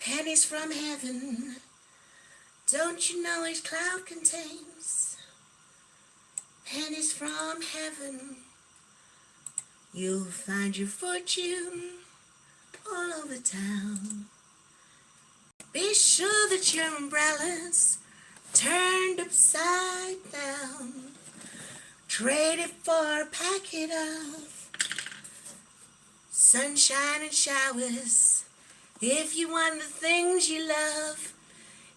Pennies from heaven, don't you know each cloud contains pennies from heaven? You'll find your fortune all over town. Be sure that your umbrella's turned upside down. Trade it for a packet of sunshine and showers. If you want the things you love,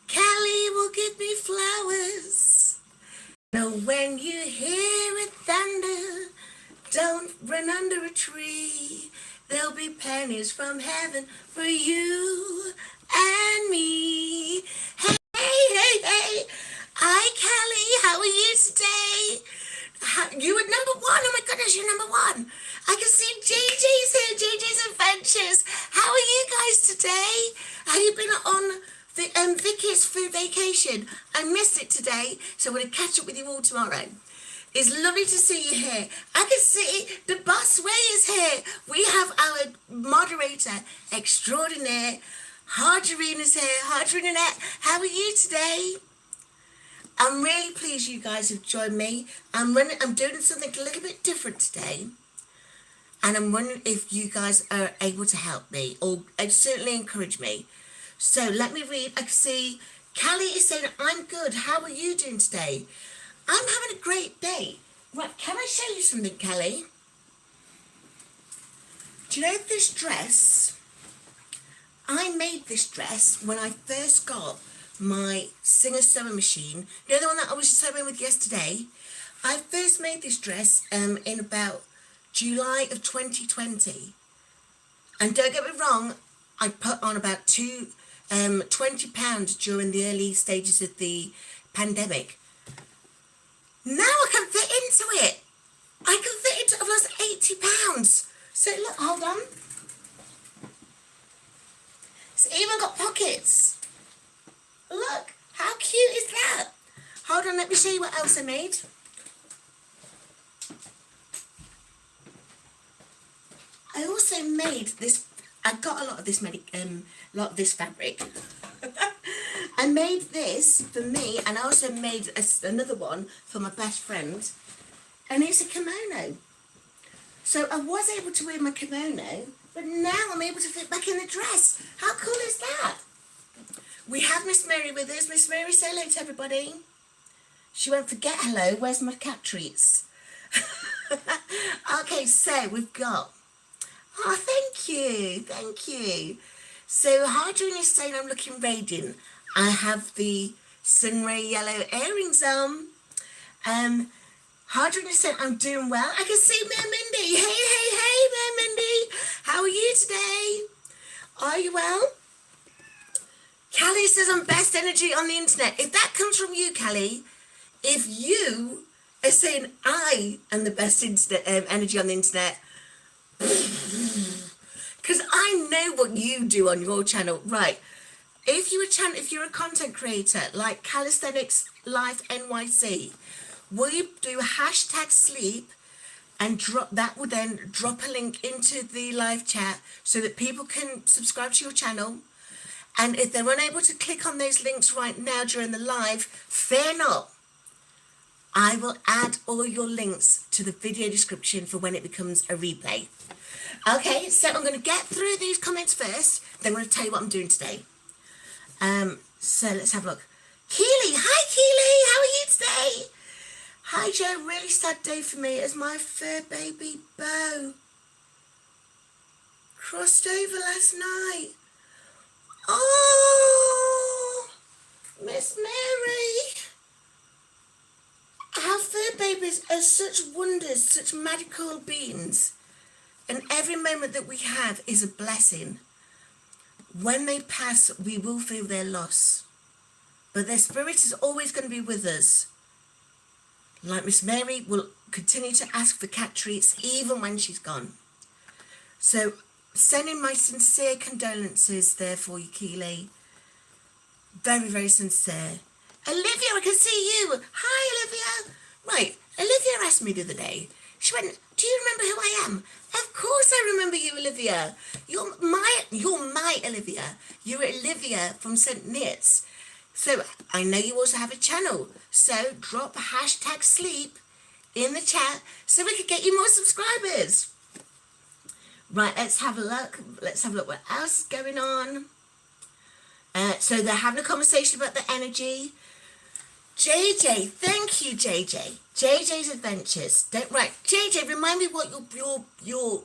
Callie will give me flowers. Now when you hear it thunder, don't run under a tree. There'll be pennies from heaven for you and me. Hey, hey, hey. Hi, Callie. How are you today? You were number one. Oh, my goodness, you're number one. I can see JJ's here. JJ's Adventures. How are you guys today? Have you been on Vicky's food vacation? I missed it today, so I'm going to catch up with you all tomorrow. It's lovely to see you here. I can see the boss way is here. We have our moderator extraordinaire, Harjarine is here. Harjarine, how are you today? I'm really pleased you guys have joined me. I'm doing something a little bit different today. And I'm wondering if you guys are able to help me or certainly encourage me. So let me read. I can see Callie is saying, I'm good. How are you doing today? I'm having a great day. Right, can I show you something, Callie? Do you know this dress? I made this dress when I first got my Singer sewing machine. You know the one that I was sewing with yesterday? I first made this dress in about July of 2020. And don't get me wrong, I put on about 20 pounds during the early stages of the pandemic. Now I can fit into it. I can fit into it. I've lost 80 pounds. So look, hold on. It's even got pockets. Look, how cute is that? Hold on, let me show you what else I made. I also made this. I got a lot of this fabric. I made this for me, and I also made another one for my best friend, and it's a kimono. So I was able to wear my kimono, but now I'm able to fit back in the dress. How cool is that? We have Miss Mary with us. Miss Mary, say hello to everybody. She won't forget hello. Where's my cat treats? Okay, so we've got... Oh, thank you. Thank you. So Hardrine is saying I'm looking radiant. I have the sunray yellow earrings on. Hardrine is saying I'm doing well. I can see Mare Mindy. Hey, hey, hey, Mare Mindy. How are you today? Are you well? Callie says I'm best energy on the internet. If that comes from you, Callie, if you are saying I am the best internet energy on the internet, because I know what you do on your channel, right? If you're a content creator like Calisthenics Life NYC, will you do hashtag sleep and that will then drop a link into the live chat so that people can subscribe to your channel? And if they're unable to click on those links right now during the live, fear not. I will add all your links to the video description for when it becomes a replay. Okay, so I'm going to get through these comments first, then I'm going to tell you what I'm doing today. So let's have a look. Keely, hi Keely, how are you today? Hi Joe, really sad day for me as my fur baby Bo crossed over last night. Oh, Miss Mary. Our fur babies are such wonders, such magical beings. And every moment that we have is a blessing. When they pass, we will feel their loss. But their spirit is always going to be with us. Like Miss Mary will continue to ask for cat treats even when she's gone. So, sending my sincere condolences there for you, Keely. Very, very sincere. Olivia, I can see you. Hi, Olivia. Right, Olivia asked me the other day. She went, do do you remember who I am? Of course I remember you, Olivia. You're my Olivia. You're Olivia from St. Neots. So I know you also have a channel. So drop #sleep in the chat so we could get you more subscribers. Right, let's have a look. Let's have a look what else is going on. So they're having a conversation about the energy. JJ, thank you, JJ. JJ's Adventures. Right, JJ, remind me what your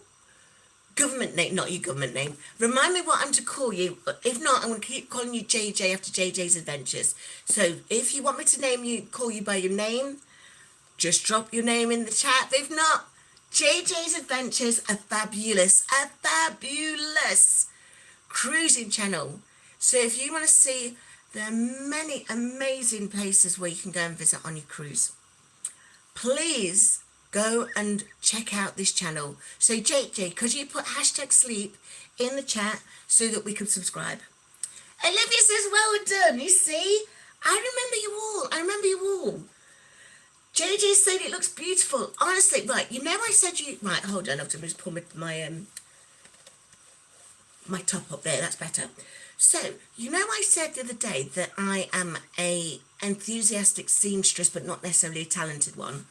government name, not your government name. Remind me what I'm to call you. If not, I'm going to keep calling you JJ after JJ's Adventures. So if you want me to call you by your name, just drop your name in the chat. If not, JJ's Adventures, a fabulous cruising channel. So if you want to see the many amazing places where you can go and visit on your cruise, please go and check out this channel. So JJ, could you put #sleep in the chat so that we can subscribe? Olivia says, well done. You see, I remember you all. JJ said it looks beautiful. Honestly, right, you know I said you... Right, hold on, I'll just pull my top up there, that's better. So, you know I said the other day that I am a enthusiastic seamstress, but not necessarily a talented one.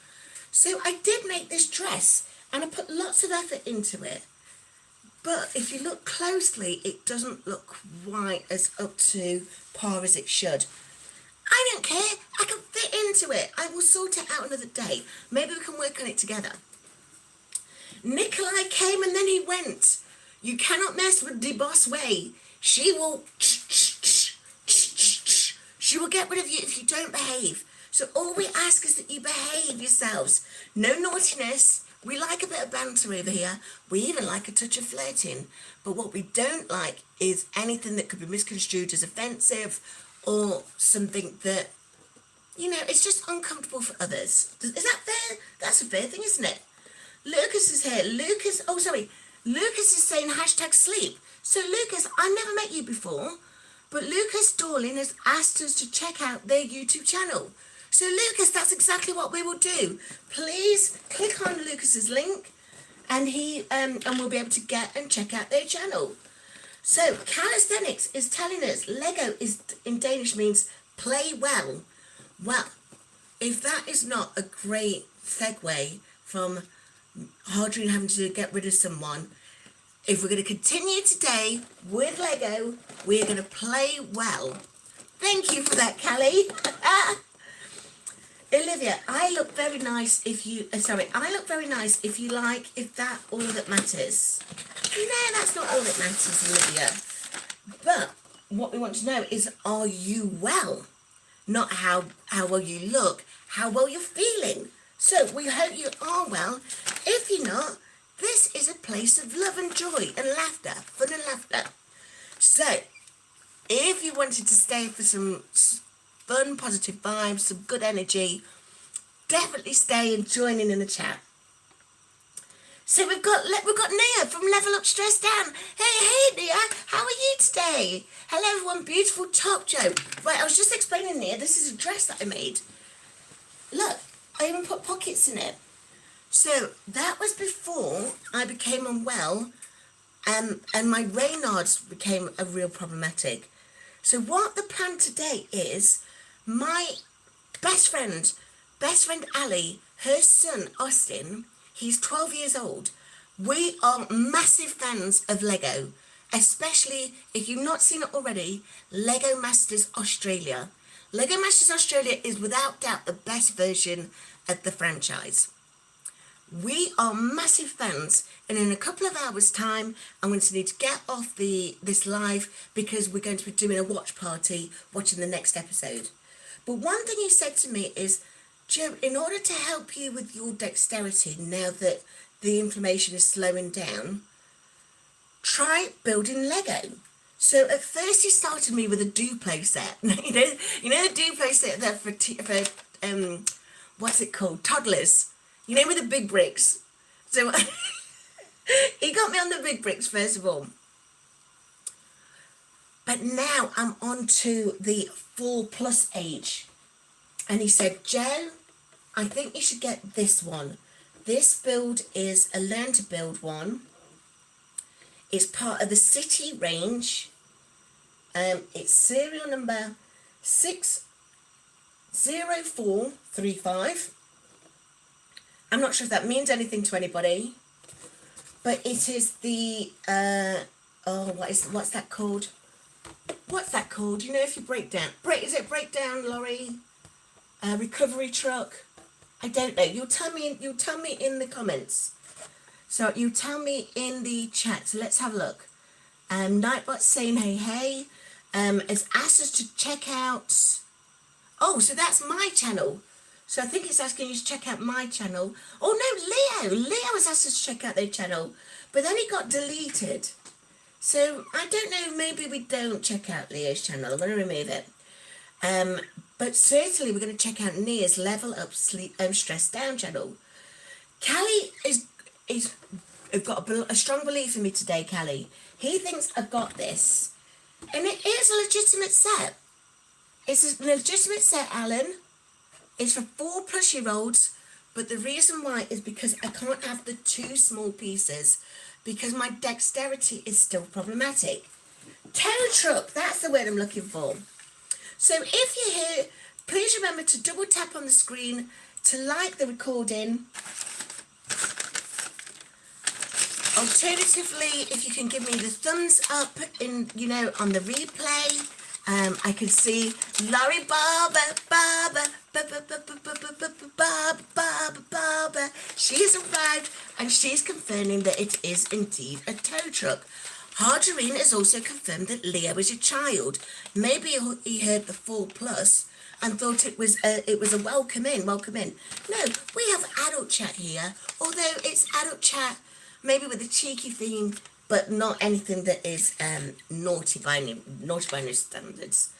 So I did make this dress, and I put lots of effort into it. But if you look closely, it doesn't look quite as up to par as it should. I don't care. I can fit into it. I will sort it out another day. Maybe we can work on it together. Nikolai came and then he went. You cannot mess with the boss way. She will get rid of you if you don't behave. So all we ask is that you behave yourselves. No naughtiness. We like a bit of banter over here. We even like a touch of flirting. But what we don't like is anything that could be misconstrued as offensive or something that, you know, it's just uncomfortable for others. Is that fair? That's a fair thing, isn't it? Lucas is here. Lucas is saying #sleep. So Lucas, I never met you before, but Lucas Dorling has asked us to check out their YouTube channel. So Lucas, that's exactly what we will do. Please click on Lucas's link and we'll be able to get and check out their channel. So calisthenics is telling us Lego is in Danish means play well. Well, if that is not a great segue from Hardreen having to get rid of someone, if we're going to continue today with Lego, we're going to play well. Thank you for that, Callie. Olivia, I look very nice if you like, if that all that matters. No, that's not all that matters, Olivia. But what we want to know is, are you well? Not how well you look, how well you're feeling. So we hope you are well. If you're not, this is a place of love and joy and laughter, fun and laughter. So if you wanted to stay for some fun, positive vibes, some good energy, definitely stay and join in the chat. So we've got Nia from Level Up Stress Down. Hey Nia, how are you today? Hello everyone, beautiful top joke. Right, I was just explaining Nia, this is a dress that I made. Look, I even put pockets in it. So that was before I became unwell and my Raynaud's became a real problematic. So what the plan today is, my best friend Ali, her son Austin, he's 12 years old. We are massive fans of Lego, especially if you've not seen it already, Lego Masters Australia. Lego Masters Australia is without doubt the best version of the franchise. We are massive fans, and in a couple of hours time I'm going to need to get off this live because we're going to be doing a watch party watching the next episode. But one thing he said to me is, Joe, in order to help you with your dexterity now that the inflammation is slowing down, try building Lego. So at first he started me with a Duplo set. you know the Duplo set there for what's it called, toddlers. You know, with the big bricks. So he got me on the big bricks first of all. But now I'm on to the 4+ age. And he said, Joe, I think you should get this one. This build is a learn to build one. It's part of the City range. It's serial number 60435. I'm not sure if that means anything to anybody, but it is the what's that called? What's that called? You know, if you break down, is it breakdown lorry, recovery truck? I don't know. You'll tell me in the comments. So you tell me in the chat. So let's have a look. Nightbot saying hey. Has asked us to check out. Oh, so that's my channel. So I think it's asking you to check out my channel. Oh no, Leo has asked us to check out their channel, but then it got deleted. So I don't know, maybe we don't check out Leo's channel. I'm going to remove it. But certainly we're going to check out Nia's Level Up Sleep Stress Down channel. Callie is I've got a strong belief in me today, Callie. He thinks I've got this. And it is a legitimate set. It's a legitimate set, Alan. It's for 4+-year-olds, but the reason why is because I can't have the 2 small pieces because my dexterity is still problematic. Tow truck, that's the word I'm looking for. So if you're here, please remember to double tap on the screen to like the recording. Alternatively, if you can give me the thumbs up on the replay, I can see Laurie Barber. She's arrived and she's confirming that it is indeed a tow truck. Harderine has also confirmed that Leo is a child. Maybe he heard the 4+ and thought it was a welcome in. No, we have adult chat here, although it's adult chat maybe with a cheeky theme, but not anything that is naughty by no standards.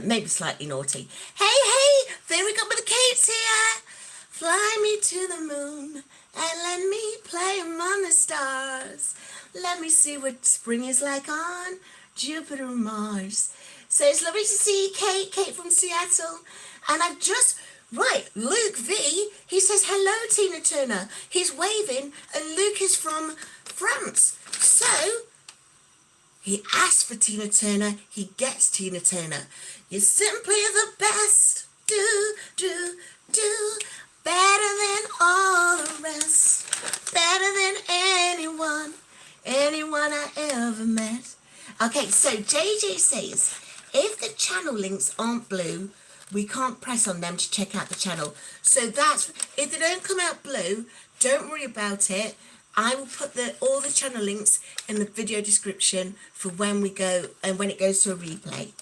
Maybe slightly naughty. Hey, there we go with the Kate's here. Fly me to the moon and let me play among the stars. Let me see what spring is like on Jupiter and Mars. So it's lovely to see Kate from Seattle. And I've just, Luke V, he says, hello, Tina Turner. He's waving, and Luke is from France. So, he asked for Tina Turner, he gets Tina Turner. You're simply the best, do, better than all the rest, better than anyone I ever met. Okay, so JJ says, if the channel links aren't blue, we can't press on them to check out the channel. So that's, if they don't come out blue, don't worry about it. I will put all the channel links in the video description for when we go and when it goes to a replay.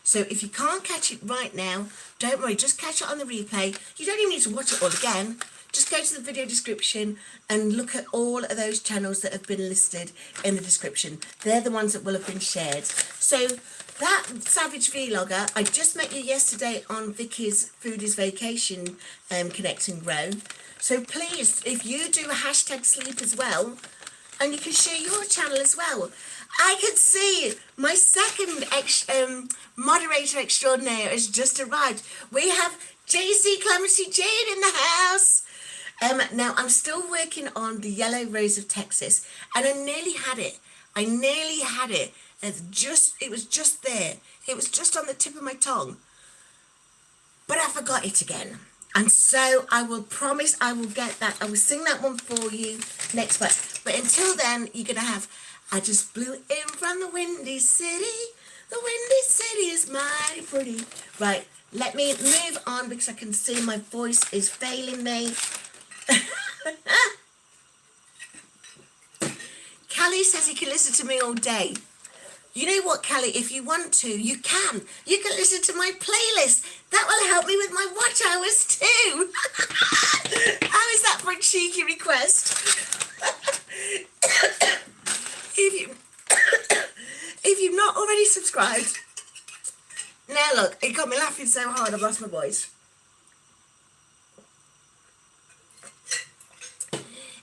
So if you can't catch it right now, don't worry, just catch it on the replay. You don't even need to watch it all again. Just go to the video description and look at all of those channels that have been listed in the description. They're the ones that will have been shared. So that Savage Vlogger, I just met you yesterday on Vicky's Food is Vacation Connect and Grow. So please, if you do a #sleep as well, and you can share your channel as well. I can see my second moderator extraordinaire has just arrived. We have JC Clemency Jade in the house. Now, I'm still working on the Yellow Rose of Texas, and I nearly had it. It was just there. It was just on the tip of my tongue. But I forgot it again. And so I will promise I will get that. I will sing that one for you next week. But until then, you're going to have, I just blew in from the Windy City. The Windy City is mighty pretty. Right, let me move on because I can see my voice is failing me. Callie says he can listen to me all day. You know what, Callie, if you want to, you can. You can listen to my playlist. That will help me with my watch hours too. How is that for a cheeky request? If you've not already subscribed, now look, it got me laughing so hard I've lost my voice.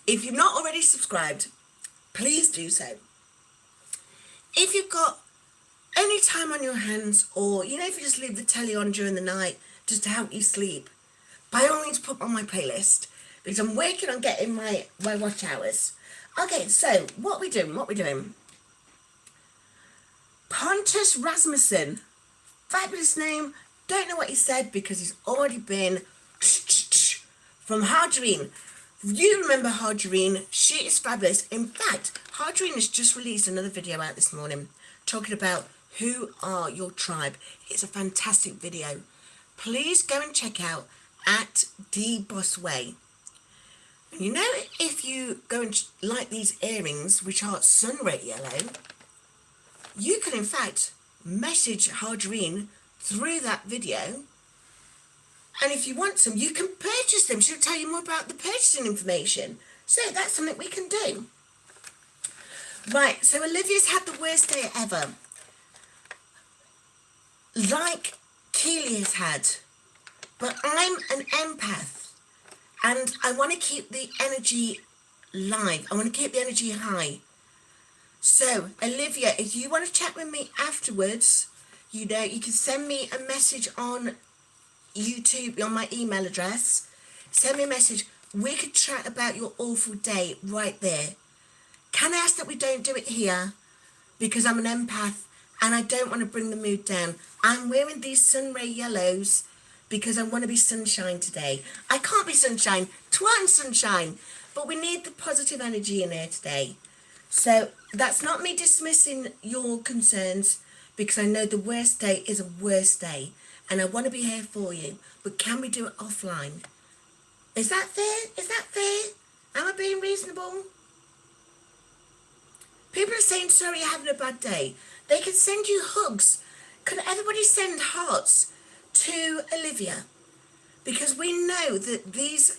If you've not already subscribed, please do so. If you've got any time on your hands, or, if you just leave the telly on during the night just to help you sleep, by all means put on my playlist, because I'm working on getting my watch hours. Okay, so what we doing? Pontus Rasmussen, fabulous name. Don't know what he said because he's already been from Harjarine. You remember Harjarine? She is fabulous. In fact, Harjarine has just released another video out this morning talking about who are your tribe. It's a fantastic video. Please go and check out at D Boss Way. You know, if you go and like these earrings, which are sun ray yellow, you can in fact message Harjarine through that video, and if you want some, you can purchase them. She'll tell you more about the purchasing information. So that's something we can do. Right, so Olivia's had the worst day ever, like Keely's had, but I'm an empath, and I want to keep the energy live. I want to keep the energy high. So, Olivia, if you want to chat with me afterwards, you know, you can send me a message on YouTube, on my email address. Send me a message. We could chat about your awful day right there. Can I ask that we don't do it here? Because I'm an empath and I don't want to bring the mood down. I'm wearing these sun ray yellows because I want to be sunshine today. I can't be sunshine. Twine sunshine. But we need the positive energy in here today. So that's not me dismissing your concerns, because I know the worst day is a worst day and I want to be here for you. But can we do it offline? Is that fair? Is that fair? Am I being reasonable? People are saying, sorry, you're having a bad day. They can send you hugs. Could everybody send hearts to Olivia? Because we know that these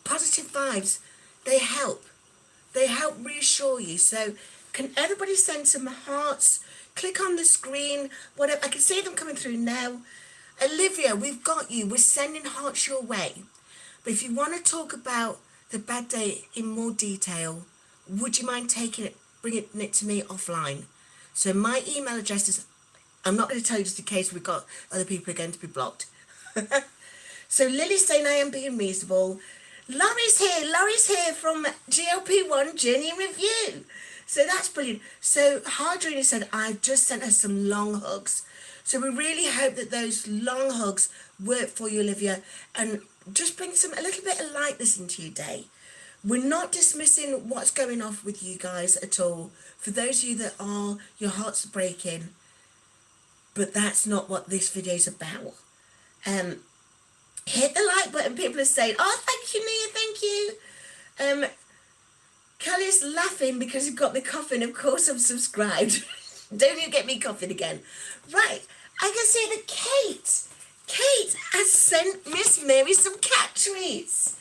positive vibes, they help. They help reassure you. So can everybody send some hearts? Click on the screen, whatever. I can see them coming through now. Olivia, we've got you. We're sending hearts your way. But if you want to talk about the bad day in more detail, would you mind bringing it to me offline? So my email address is, I'm not going to tell you just in case we've got other people who are going to be blocked. So Lily's saying I am being reasonable. Laurie's here from GLP-1 Journey in Review. So that's brilliant. So Hardrina said, I've just sent her some long hugs. So we really hope that those long hugs work for you, Olivia, and just bring a little bit of lightness into your day. We're not dismissing what's going on with you guys at all. For those of you that are, your heart's breaking, but that's not what this video is about. Hit the like button. People are saying, oh, thank you, Nia, thank you. Kelly's laughing because you've got me coughing. Of course I'm subscribed. Don't you get me coughing again. Right, I can see that Kate has sent Miss Mary some cat treats.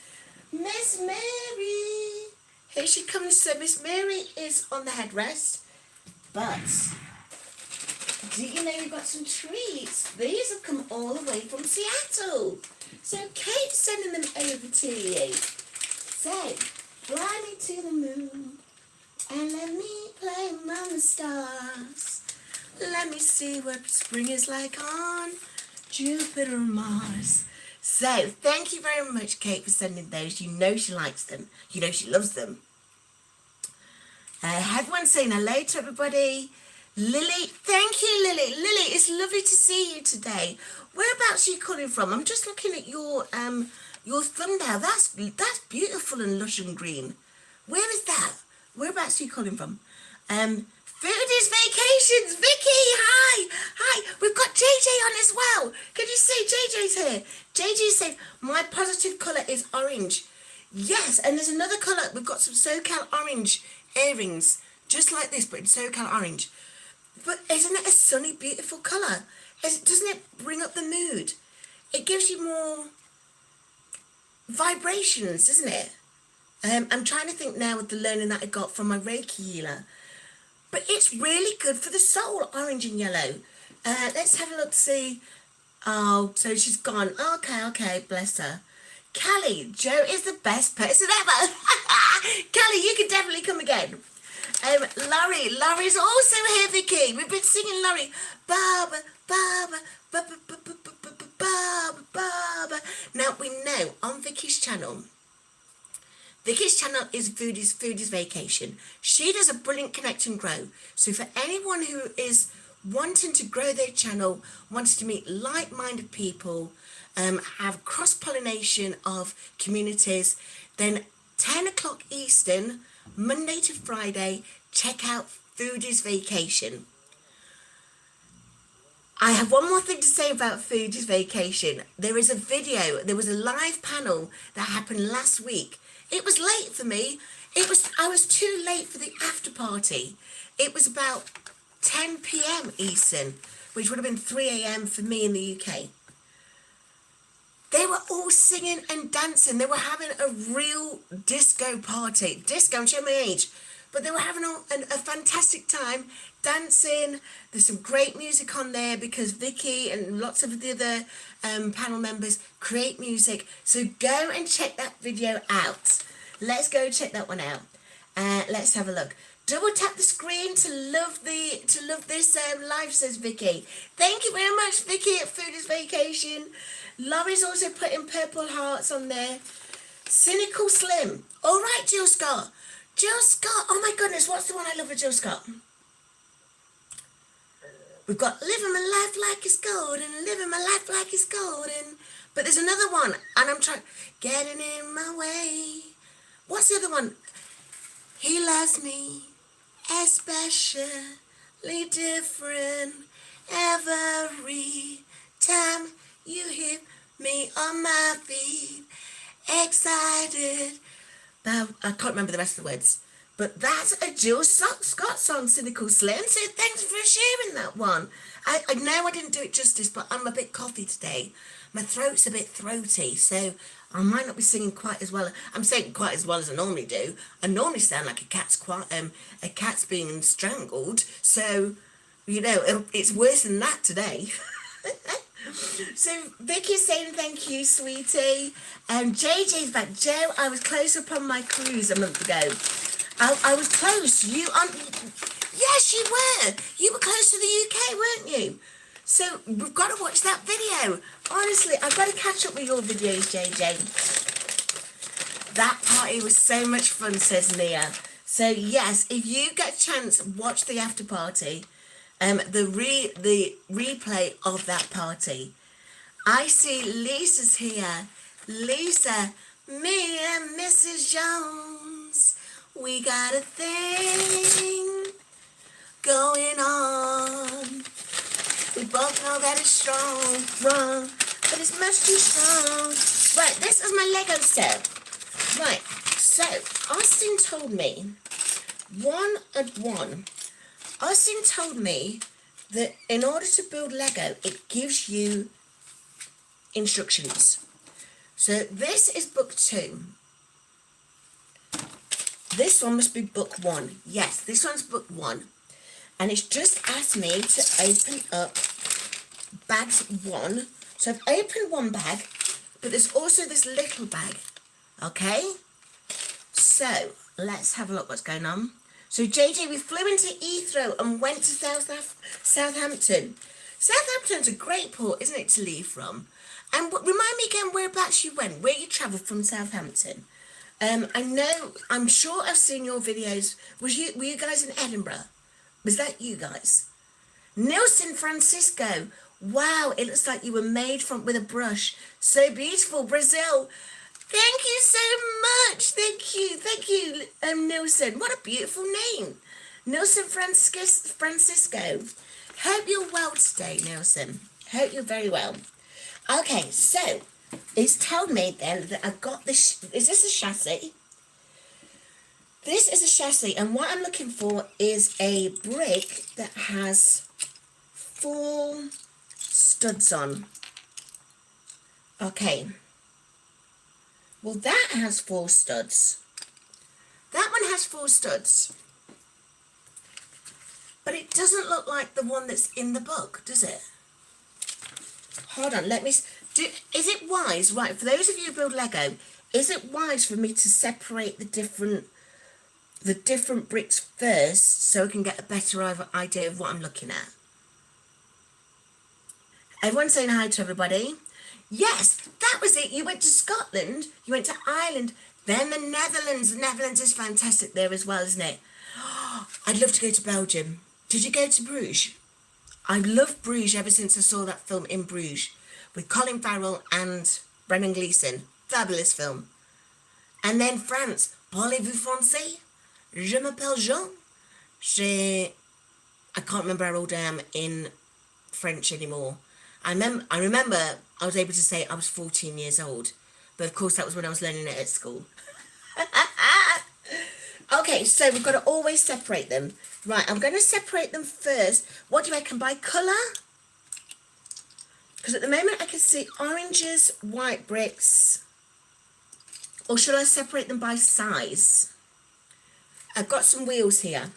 Miss Mary. Here she comes. So Miss Mary is on the headrest. But do you know we've got some treats? These have come all the way from Seattle. So Kate's sending them over to you. So, fly me to the moon and let me play among the stars. Let me see what spring is like on Jupiter and Mars. So, thank you very much, Kate, for sending those. You know she likes them. You know she loves them. Everyone saying hello to everybody. Lily, thank you, Lily. Lily, it's lovely to see you today. Whereabouts are you calling from? I'm just looking at your thumbnail. That's beautiful and lush and green. Where is that? Whereabouts are you calling from? Foodies Vacations. Vicky, hi. We've got JJ on as well. Can you see JJ's here? JJ said, my positive colour is orange. Yes, and there's another colour. We've got some SoCal orange earrings, just like this, but in SoCal orange. But isn't it a sunny, beautiful colour? Doesn't it bring up the mood? It gives you more vibrations, doesn't it? I'm trying to think now with the learning that I got from my Reiki healer. But it's really good for the soul, orange and yellow. Let's have a look, see. Oh, so she's gone. Okay, bless her. Callie, Joe is the best person ever. Callie, you can definitely come again. Laurie's also here, Vicky. We've been singing Laurie. Baba. Now we know on Vicky's channel, Vicky's channel is Foodies Vacation. She does a brilliant connect and grow. So for anyone who is wanting to grow their channel, wants to meet like-minded people, have cross-pollination of communities, then 10 o'clock Eastern, Monday to Friday, check out Foodies Vacation. I have one more thing to say about Foodies Vacation. There was a live panel that happened last week. It was late for me. I was too late for the after party. It was about 10 p.m. Eastern, which would have been 3 a.m. for me in the UK. They were all singing and dancing. They were having a real disco party. Disco, I'm showing my age. But they were having a fantastic time dancing. There's some great music on there because Vicky and lots of the other panel members create music. So go and check that video out. Let's go check that one out. Let's have a look. Double tap the screen to love this live, says Vicky. Thank you very much, Vicky at Foodies Vacation. Laurie's also putting purple hearts on there. Cynical Slim. All right, Jill Scott. Jill Scott, oh my goodness, what's the one I love with Jill Scott? We've got living my life like it's golden, living my life like it's golden. But there's another one, and I'm trying, getting in my way. What's the other one? He loves me, especially different, every time you hit me on my feet, excited. I can't remember the rest of the words, but that's a Jill Scott song, Cynical Slim. So thanks for sharing that one. I know I didn't do it justice, but I'm a bit coffee today. My throat's a bit throaty, so I might not be singing quite as well. I'm saying quite as well as I normally do. I normally sound like a cat's being strangled. So, you know, it's worse than that today. So Vicky's saying thank you, sweetie. JJ's back. Joe, I was close up on my cruise a month ago. I was close. Yes, you were. You were close to the UK, weren't you? So we've got to watch that video. Honestly, I've got to catch up with your videos, JJ. That party was so much fun, says Nia. So yes, if you get a chance, watch the after party. The replay of that party. I see Lisa's here. Lisa, me and Mrs. Jones, we got a thing going on. We both know that it's wrong, but it's much too strong. Right, this is my Lego set. Right, so Austin told me, Austin told me that in order to build Lego, it gives you instructions. So this is book 2. This one must be book 1. Yes, this one's book 1. And it's just asked me to open up bags 1. So I've opened one bag, but there's also this little bag. Okay? So let's have a look what's going on. So JJ, we flew into Heathrow and went to Southampton. Southampton's a great port, isn't it, to leave from? And remind me again whereabouts you went, where you travelled from Southampton. I'm sure I've seen your videos. Were you guys in Edinburgh? Was that you guys? Nelson Francisco. Wow, it looks like you were made with a brush. So beautiful, Brazil. Thank you so much. Thank you, Nelson. What a beautiful name. Nelson Francisco. Hope you're well today, Nelson. Hope you're very well. Okay, so it's told me then that I've got this. Is this a chassis? This is a chassis, and what I'm looking for is a brick that has 4 studs on. Okay. Well, that has 4 studs. That one has 4 studs. But it doesn't look like the one that's in the book, does it? Hold on, let me... Is it wise, right, for those of you who build Lego, is it wise for me to separate the different bricks first so I can get a better idea of what I'm looking at? Everyone's saying hi to everybody. Yes, that was it. You went to Scotland, you went to Ireland, Then the Netherlands. The Netherlands is fantastic there as well, isn't it? I'd love to go to Belgium. Did you go to Bruges? I've loved Bruges ever since I saw that film In Bruges with Colin Farrell and Brendan Gleeson. Fabulous film. And then France. Parlez-vous français? Je m'appelle Jean. I can't remember how old I am in French anymore. I remember I was able to say I was 14 years old. But of course that was when I was learning it at school. Okay, so we've got to always separate them. Right, I'm going to separate them first. What do you reckon, by colour? Because at the moment I can see oranges, white bricks. Or should I separate them by size? I've got some wheels here.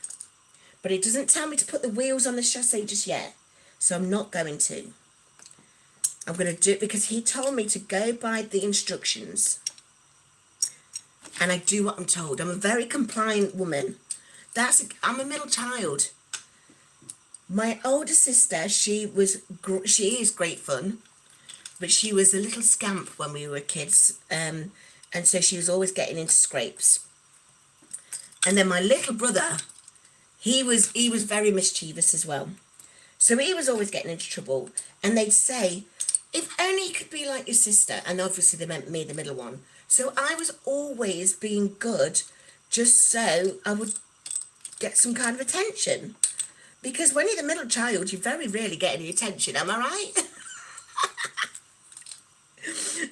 But it doesn't tell me to put the wheels on the chassis just yet. So I'm not going to. I'm going to do it because he told me to go by the instructions. And I do what I'm told. I'm a very compliant woman. I'm a middle child. My older sister, she is great fun. But she was a little scamp when we were kids. And so she was always getting into scrapes. And then my little brother, he was very mischievous as well. So he was always getting into trouble. And they'd say, if only you could be like your sister. And obviously they meant me, the middle one. So I was always being good just so I would get some kind of attention. Because when you're the middle child, you very rarely get any attention. Am I right?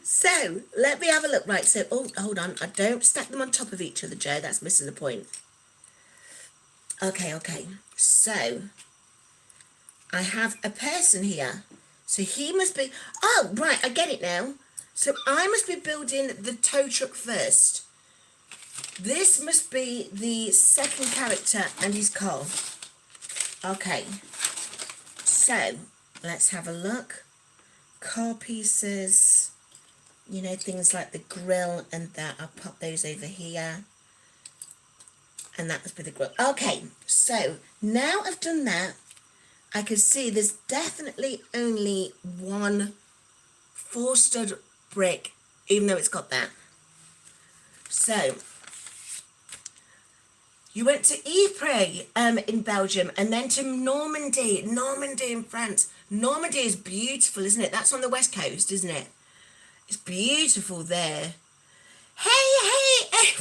So let me have a look. Right, so, oh, hold on. I don't stack them on top of each other, Joe. That's missing the point. Okay. So I have a person here. So he must be... Oh, right, I get it now. So I must be building the tow truck first. This must be the second character and his car. Okay. So let's have a look. Car pieces. You know, things like the grill and that. I'll pop those over here. And that must be the grill. Okay, so now I've done that, I can see there's definitely only one 4-stud brick, even though it's got that. So, you went to Ypres in Belgium and then to Normandy in France. Normandy is beautiful, isn't it? That's on the west coast, isn't it? It's beautiful there. Hey,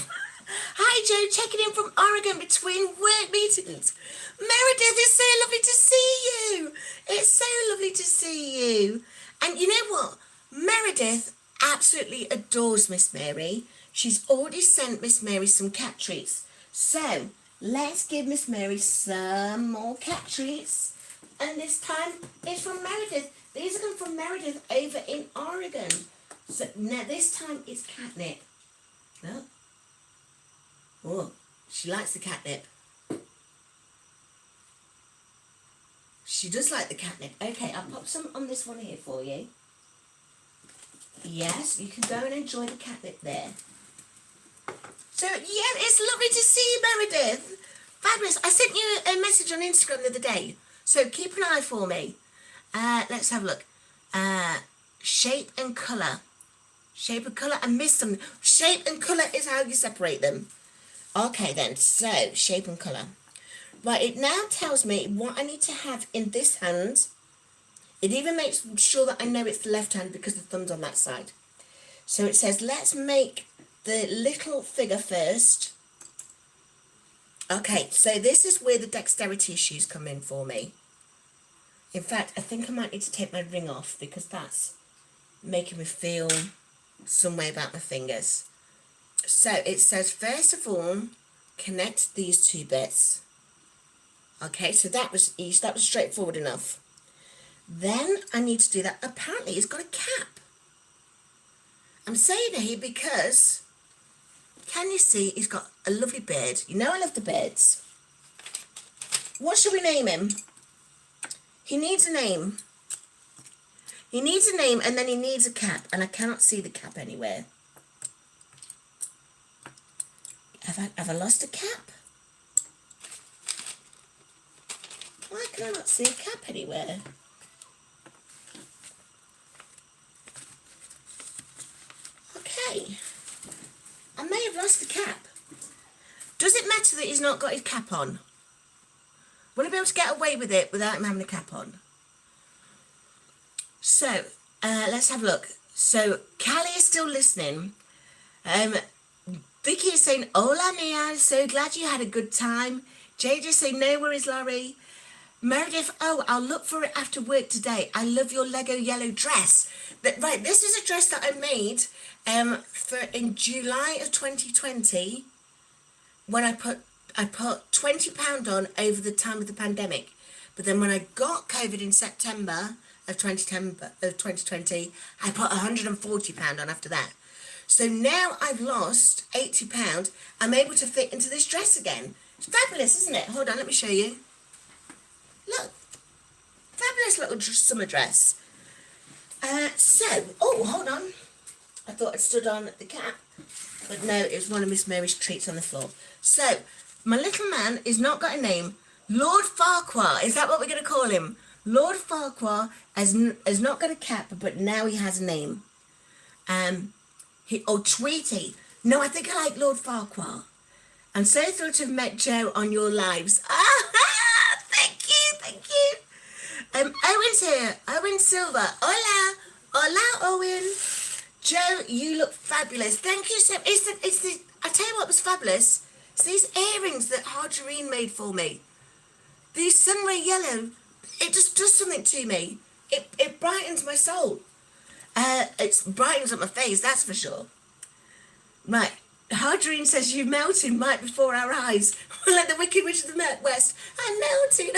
hi Joe, checking in from Oregon between work meetings. Meredith, it's so lovely to see you. It's so lovely to see you. And you know what? Meredith absolutely adores Miss Mary. She's already sent Miss Mary some cat treats. So, let's give Miss Mary some more cat treats. And this time, it's from Meredith. These are from Meredith over in Oregon. So, now this time, it's catnip. No? Oh, she likes the catnip. She does like the catnip. Okay, I'll pop some on this one here for you. Yes, you can go and enjoy the catnip there. So, yeah, it's lovely to see you, Meredith. Fabulous. I sent you a message on Instagram the other day. So, keep an eye for me. Let's have a look. Shape and colour. Shape and colour. I missed some. Shape and colour is how you separate them. Okay, then. So, shape and colour. Right, it now tells me what I need to have in this hand. It even makes sure that I know it's the left hand because the thumb's on that side. So it says, let's make the little figure first. Okay, so this is where the dexterity issues come in for me. In fact, I think I might need to take my ring off because that's making me feel some way about my fingers. So it says, first of all, connect these two bits. Okay, so that was easy. That was straightforward enough. Then I need to do that. Apparently, it's got a cap. I'm saying it here because, can you see, he's got a lovely beard. You know I love the beards. What should we name him? He needs a name. He needs a name and then he needs a cap. And I cannot see the cap anywhere. Have I lost a cap? Why can I not see a cap anywhere? Okay. I may have matter that he's not got his cap on? Will he be able to get away with it without him having a cap on? So, let's have a look. So, Callie is still listening. Vicky is saying, hola, Nia, so glad you had a good time. JJ saying, no worries, Laurie. Meredith, oh, I'll look for it after work today. I love your Lego yellow dress. Right, this is a dress that I made in July of 2020 when I put £20 on over the time of the pandemic. But then when I got COVID in September of 2020, I put £140 on after that. So now I've lost £80. I'm able to fit into this dress again. It's fabulous, isn't it? Hold on, let me show you. Look, fabulous little summer dress. Oh, hold on. I thought I'd stood on the cap, but no, it was one of Miss Mary's treats on the floor. So, my little man is not got a name. Lord Farquhar, is that what we're going to call him? Lord Farquhar has not got a cap, but now he has a name. Tweety. No, I think I like Lord Farquhar. I'm so thrilled to have met Joe on your lives. Thank you. Owen's here. Owen Silver. Hola. Hola, Owen. Joe, you look fabulous. Thank you so much. I tell you what was fabulous. It's these earrings that Harjarine made for me. These sunray yellow. It just does something to me. It brightens my soul. It brightens up my face, that's for sure. Right. Harjarine says you melted right before our eyes. Like the Wicked Witch of the West. I'm melting.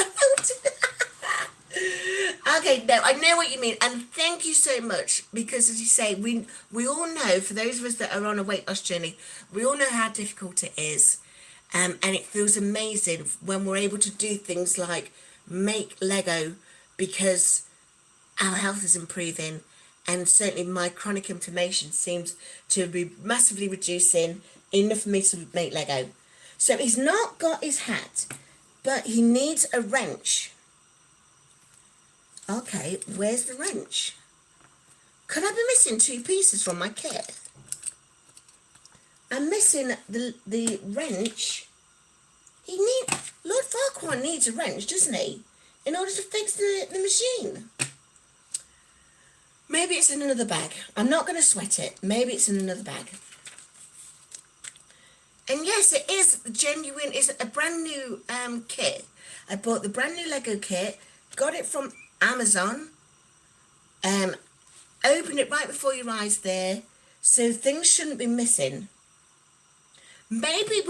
Okay, no, I know what you mean, and thank you so much, because as you say, we all know, for those of us that are on a weight loss journey, we all know how difficult it is, and it feels amazing when we're able to do things like make Lego, because our health is improving, and certainly my chronic inflammation seems to be massively reducing, enough for me to make Lego. So he's not got his hat, but he needs a wrench. Okay, where's the wrench? Could I be missing 2 pieces from my kit? I'm missing the wrench. Lord Farquhar needs a wrench, doesn't he? In order to fix the machine. Maybe it's in another bag. I'm not going to sweat it. Maybe it's in another bag. And yes, it is genuine. It's a brand new kit. I bought the brand new Lego kit. Got it from Amazon. Open it right before your eyes there. So things shouldn't be missing. Maybe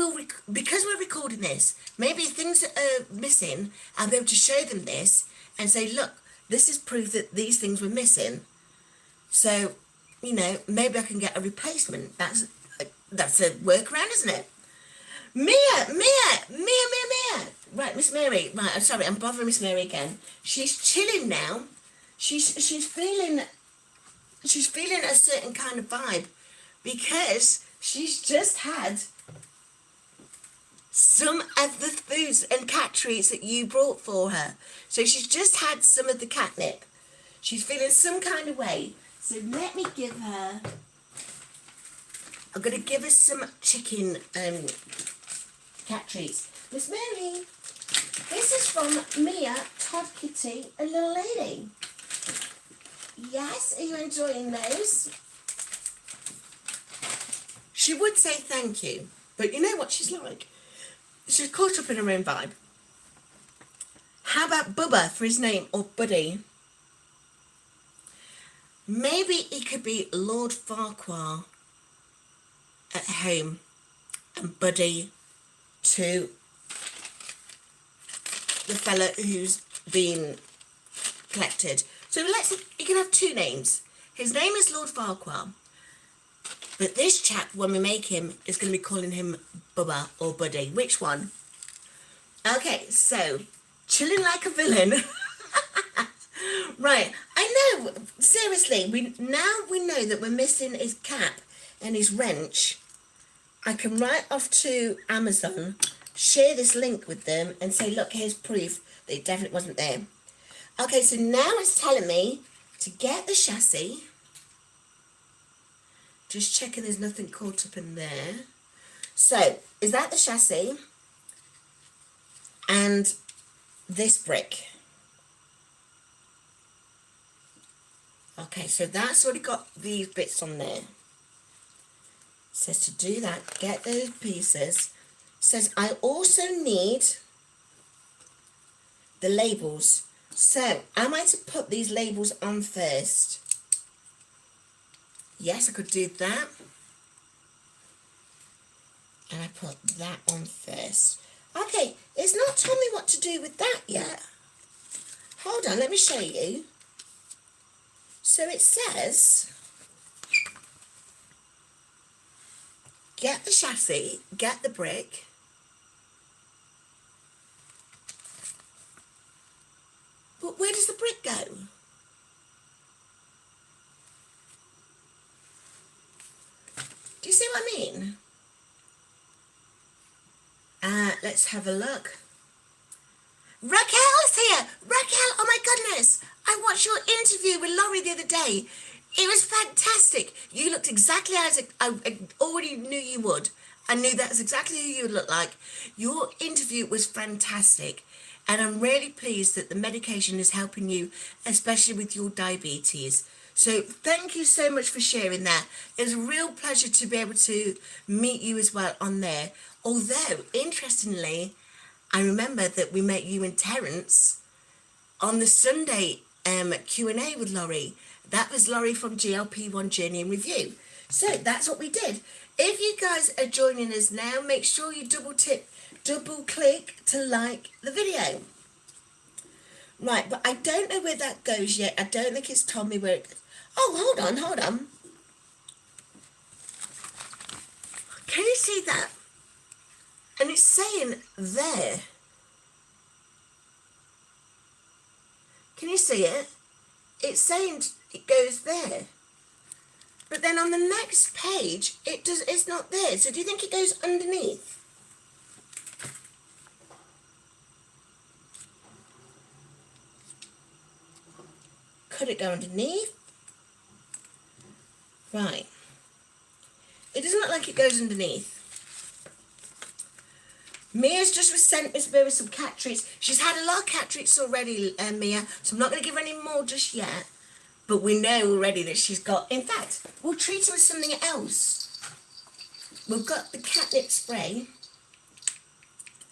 because we're recording this, maybe things that are missing, I'll be able to show them this and say, look, this is proof that these things were missing. So, maybe I can get a replacement. That's a workaround, isn't it? Mia. Right, Miss Mary. Right, I'm sorry, I'm bothering Miss Mary again. She's chilling now. She's feeling a certain kind of vibe because she's just had some of the foods and cat treats that you brought for her. So she's just had some of the catnip. She's feeling some kind of way. So let me give her... I'm going to give her some chicken cat treats. Miss Mary, this is from Mia, Todd Kitty, and Little Lady. Yes, are you enjoying those? She would say thank you, but you know what she's like? She's caught up in her own vibe. How about Bubba for his name, or Buddy? Maybe he could be Lord Farquhar at home and Buddy to the fella who's been collected. So you can have 2 names. His name is Lord Farquhar, but this chap, when we make him, is going to be calling him Bubba or Buddy. Which one? Okay, so chilling like a villain. Right, I know, seriously, we know that we're missing his cap and his wrench. I can write off to Amazon, share this link with them and say, look, here's proof that it definitely wasn't there. Okay, so now it's telling me to get the chassis. Just checking there's nothing caught up in there. So, is that the chassis? and this brick. Okay, so that's already got these bits on there. It says to do that, get those pieces. It says I also need the labels. So, am I to put these labels on first? Yes, I could do that. And I put that on first. Okay, it's not told me what to do with that yet. Hold on, let me show you. So it says, get the chassis, get the brick. But where does the brick go? Do you see what I mean? Let's have a look. Raquel's here! Raquel, oh my goodness! I watched your interview with Laurie the other day. It was fantastic. You looked exactly as I already knew you would. I knew that's exactly who you would look like. Your interview was fantastic. And I'm really pleased that the medication is helping you, especially with your diabetes. So thank you so much for sharing that. It was a real pleasure to be able to meet you as well on there. Although, interestingly, I remember that we met you and Terence on the Sunday Q&A with Laurie. That was Laurie from GLP-1 Journey in Review. So that's what we did. If you guys are joining us now, make sure you double click to like the video. Right, but I don't know where that goes yet. I don't think it's told me where it goes. Oh, hold on. Can you see that? And it's saying there. Can you see it? It's saying it goes there. But then on the next page, it's not there. So do you think it goes underneath? Could it go underneath? Right. It doesn't look like it goes underneath. Mia's just sent Miss Mary some cat treats. She's had a lot of cat treats already, Mia, so I'm not going to give her any more just yet. But we know already that she's got... In fact, we'll treat her with something else. We've got the catnip spray.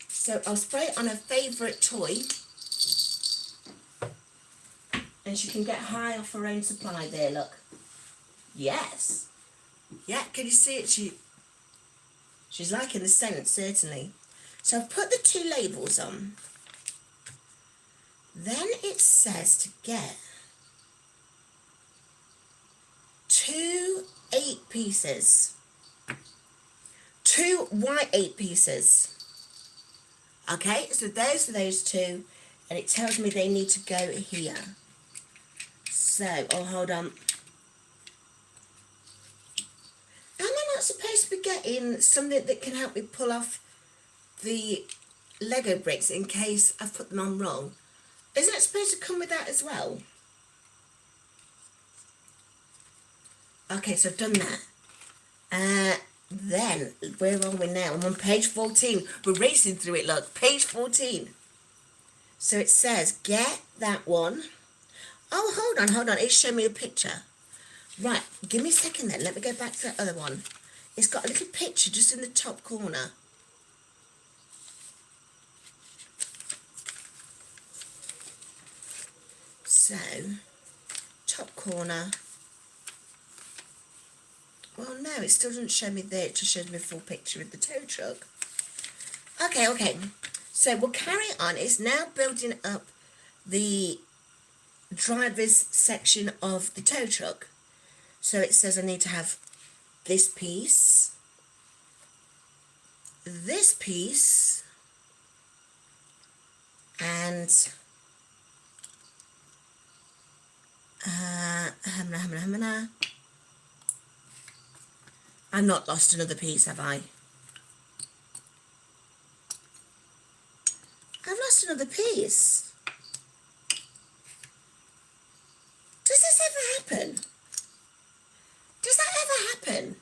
So I'll spray it on her favourite toy. And she can get high off her own supply there, look. Yes. Yeah, can you see it? She's liking the scent, certainly. So I've put the 2 labels on. Then it says to get 2 8 pieces. 2 white 8 pieces. Okay, so those are those 2. And it tells me they need to go here. So, oh, hold on. Am I not supposed to be getting something that can help me pull off the Lego bricks in case I've put them on wrong? Isn't it supposed to come with that as well? Okay, so I've done that. Then, where are we now? I'm on page 14. We're racing through it, look. Page 14. So it says, get that one. Oh, hold on. It's showing me a picture. Right, give me a second then. Let me go back to that other one. It's got a little picture just in the top corner. So, top corner. Well, no, it still doesn't show me there. It just shows me a full picture of the tow truck. Okay. So we'll carry on. It's now building up the driver's section of the tow truck. So it says I need to have this piece, and I've not lost another piece, have I? I've lost another piece. Does this ever happen? Does that ever happen?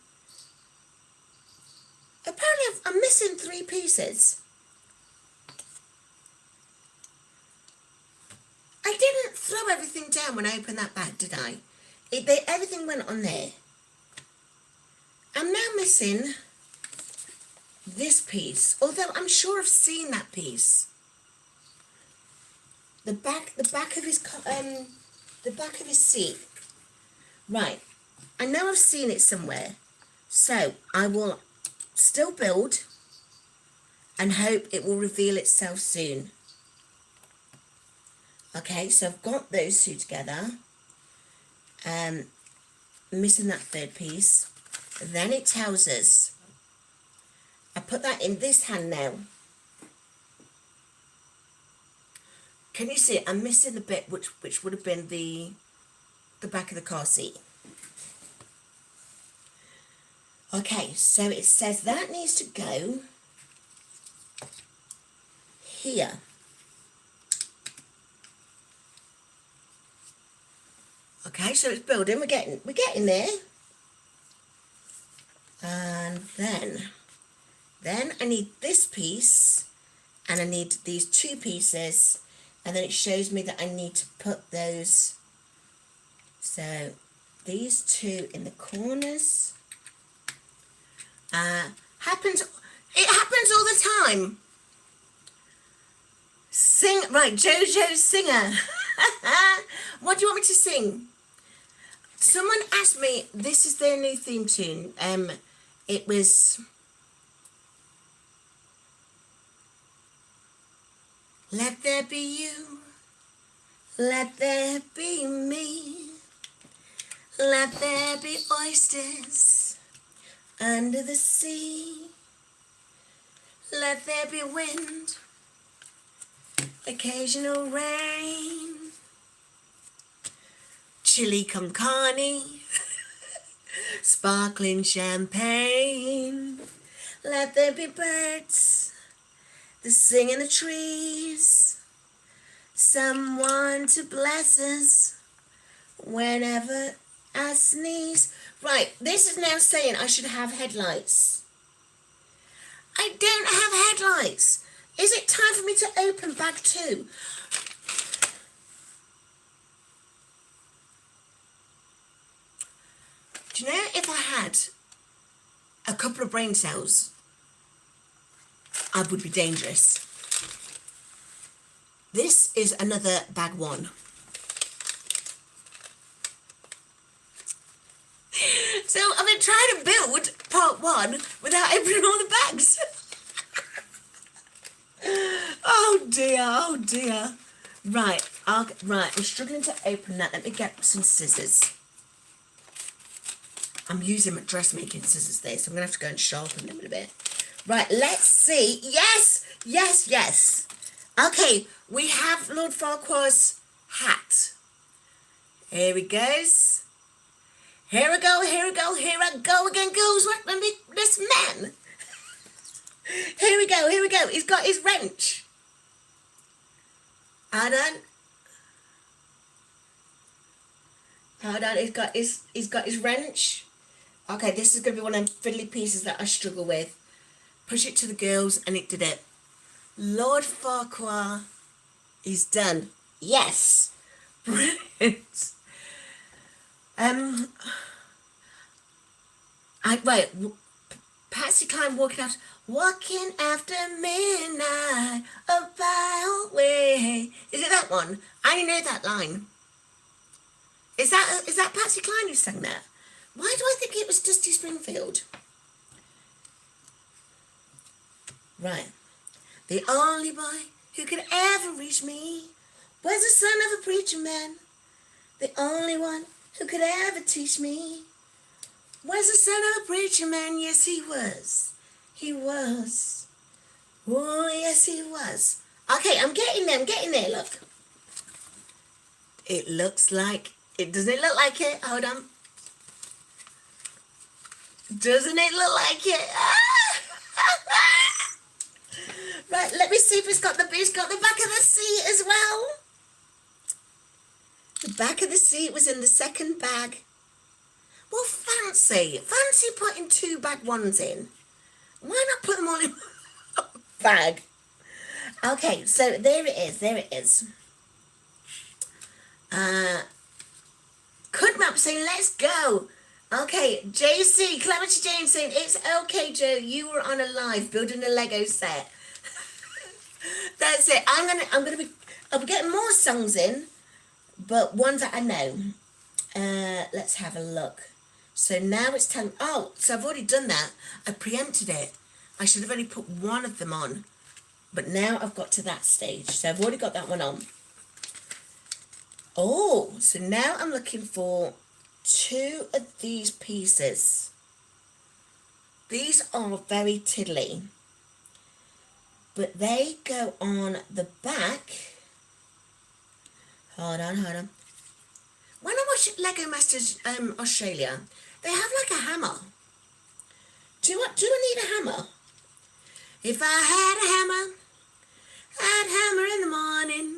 Apparently I'm missing 3 pieces. when I opened that bag, did I? Everything went on there. I'm now missing this piece, although I'm sure I've seen that piece. The back of his seat. Right, I know I've seen it somewhere, so I will still build and hope it will reveal itself soon. Okay, so I've got those two together. Missing that third piece. Then it tells us. I put that in this hand now. Can you see it? I'm missing the bit which would have been the back of the car seat. Okay, so it says that needs to go here. Okay, so it's building. We're getting there. And then I need this piece, and I need these two pieces, and then it shows me that I need to put those. So these two in the corners. It happens all the time. Sing, right, JoJo Singer. What do you want me to sing? Someone asked me, this is their new theme tune. It was, let there be you, let there be me, let there be oysters under the sea, let there be wind, occasional rain, chili con carne, sparkling champagne, let there be birds that sing in the trees, someone to bless us whenever I sneeze. Right, this is now saying I should have headlights. I don't have headlights. Is it time for me to open bag 2? Do you know, if I had a couple of brain cells, I would be dangerous. This is another bag 1. So I've been trying to build part 1 without opening all the bags. Oh dear. Right, I'm struggling to open that. Let me get some scissors. I'm using my dressmaking scissors there, so I'm going to have to go and sharpen them in a bit. Right, let's see. Yes. Okay, we have Lord Farquhar's hat. Here he goes. Here I go again, girls. What this man? Here we go. He's got his wrench. Hold on. He's got his wrench. Okay, this is going to be one of them fiddly pieces that I struggle with. Push it to the girls, and it did it. Lord Farquhar is done. Yes. Brilliant. Patsy Cline walking after midnight, a mile away. Is it that one? I only know that line. Is that Patsy Cline who sang that? Why do I think it was Dusty Springfield? Right. The only boy who could ever reach me was the son of a preacher man. The only one who could ever teach me was the son of a preacher man. Yes, he was. He was. Oh, yes, he was. Okay, I'm getting there, look. It looks like, doesn't it look like it? Hold on. Doesn't it look like it? Right, let me see if it's got the back of the seat as well. The back of the seat was in the second bag. Well, fancy putting 2 bag 1s in. Why not put them all in one bag? Okay, so there it is. Kudmap saying, let's go. Okay, JC, Calamity Jane saying, it's okay, Joe. You were on a live building a Lego set. That's it. I'll be getting more songs in, but ones that I know. Let's have a look. So now it's time. Oh, so I've already done that. I preempted it. I should have only put one of them on, but now I've got to that stage. So I've already got that one on. Oh, so now I'm looking for 2 of these pieces. These are very tiddly, but they go on the back. Hold on. When I watch Lego Masters Australia, they have like a hammer. Do I need a hammer? If I had a hammer, I'd hammer in the morning.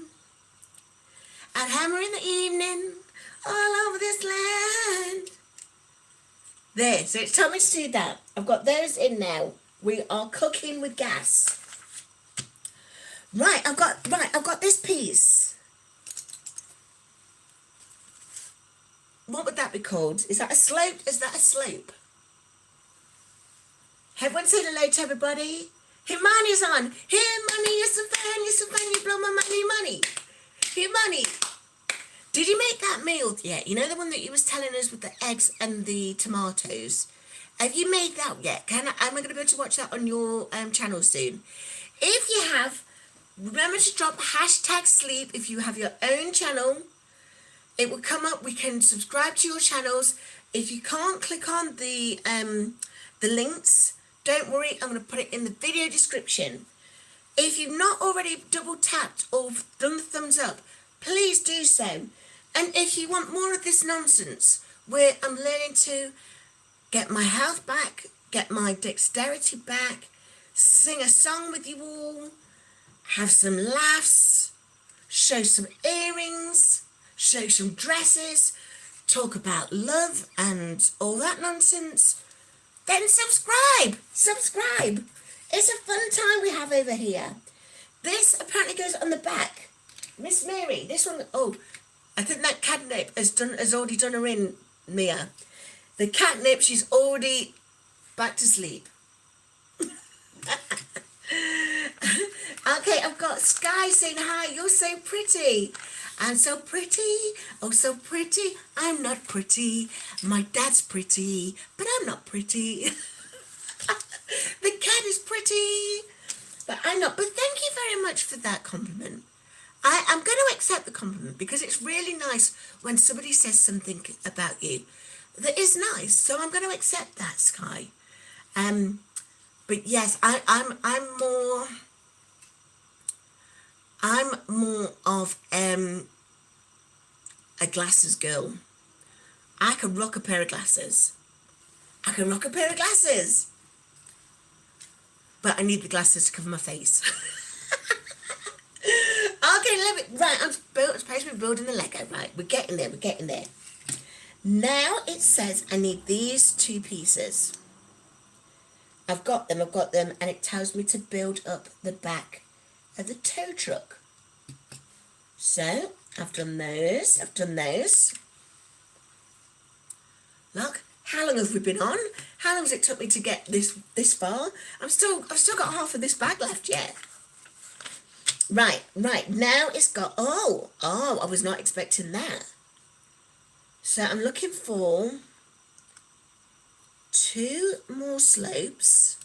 I'd hammer in the evening, all over this land. There, so it's time to do that. I've got those in now. We are cooking with gas. Right, I've got this piece. What would that be called? Is that a slope? Everyone say hello to everybody. Himani's on. Himani, you're so fun, you blow my money. Himani. Did you make that meal yet? You know the one that you was telling us with the eggs and the tomatoes? Have you made that yet? Am I going to be able to watch that on your channel soon? If you have, remember to drop #sleep if you have your own channel. It will come up. We can subscribe to your channels. If you can't click on the links, don't worry. I'm going to put it in the video description. If you've not already double tapped or done the thumbs up, please do so. And if you want more of this nonsense, where I'm learning to get my health back, get my dexterity back, sing a song with you all, have some laughs, show some earrings, show some dresses, talk about love and all that nonsense, then subscribe. It's a fun time we have over here. This apparently goes on the back. Miss Mary, this one, oh, I think that catnip has already done her in, Mia. The catnip, she's already back to sleep. Okay, I've got Sky saying hi. You're so pretty. I'm so pretty. Oh, so pretty. I'm not pretty. My dad's pretty, but I'm not pretty. The cat is pretty, but I'm not. But thank you very much for that compliment. I'm going to accept the compliment because it's really nice when somebody says something about you that is nice. So I'm going to accept that, Sky. But yes, I'm more of a glasses girl. I can rock a pair of glasses. But I need the glasses to cover my face. Okay, right, I'm supposed to be building the Lego, right? We're getting there. Now it says I need these 2 pieces. I've got them, and it tells me to build up the back of the tow truck. So, I've done those. Look, how long have we been on? How long has it took me to get this far? I've still got half of this bag left yet. Right, now it's got, oh, I was not expecting that. So I'm looking for 2 more slopes.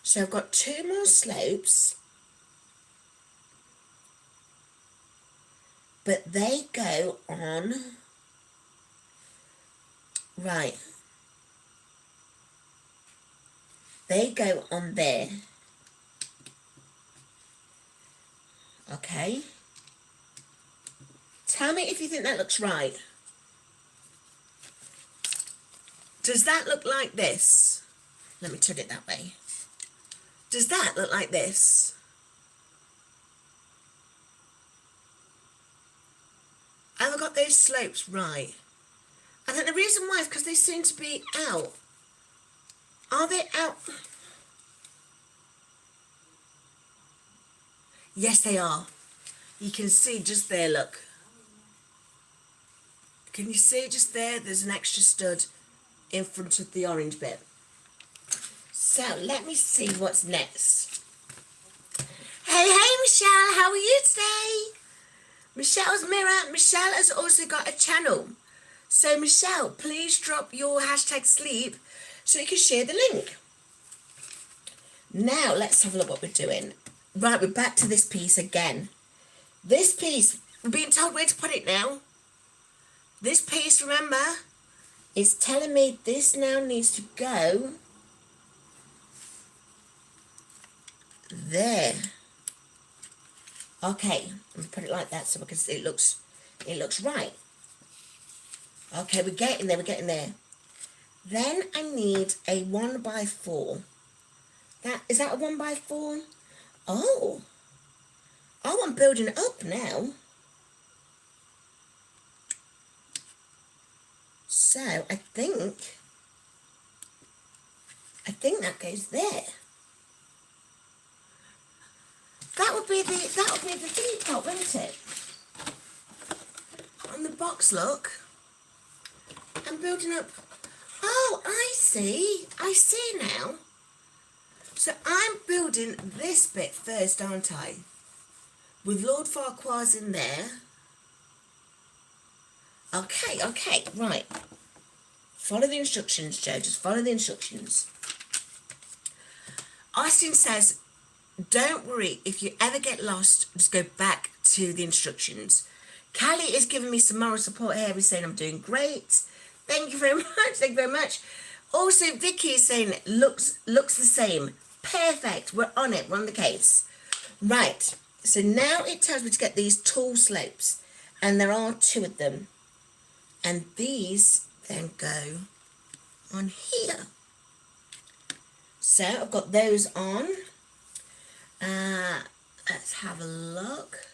So I've got 2 more slopes, but they go on, right, they go on there. Okay. Tell me if you think that looks right. Does that look like this? Let me turn it that way. Does that look like this? Have I got those slopes right? I think the reason why is because they seem to be out. Are they out? Yes, they are. You can see just there, look. Can you see just there? There's an extra stud in front of the orange bit. So let me see what's next. Hey, Michelle, how are you today? Michelle's Mirror. Michelle has also got a channel. So Michelle, please drop your hashtag sleep so you can share the link. Now let's have a look what we're doing. Right, we're back to this piece again. This piece, we're being told where to put it now. This piece, remember, is telling me this now needs to go there. Okay, I'm gonna put it like that so because it looks right. Okay, we're getting there. Then I need a 1x4. Is that a 1x4? Oh, I'm building it up now. So I think that goes there. That would be the thingy top, wouldn't it? On the box, look. I'm building up. Oh, I see now. So I'm building this bit first, aren't I? With Lord Farquhar's in there. Okay, right. Follow the instructions, Joe. Just follow the instructions. Austin says, don't worry, if you ever get lost, just go back to the instructions. Callie is giving me some moral support here. He's saying I'm doing great. Thank you very much. Also, Vicky is saying looks the same. Perfect. We're on it. We're on the case. Right. So now it tells me to get these tall slopes. And there are 2 of them. And these then go on here. So I've got those on. Let's have a look.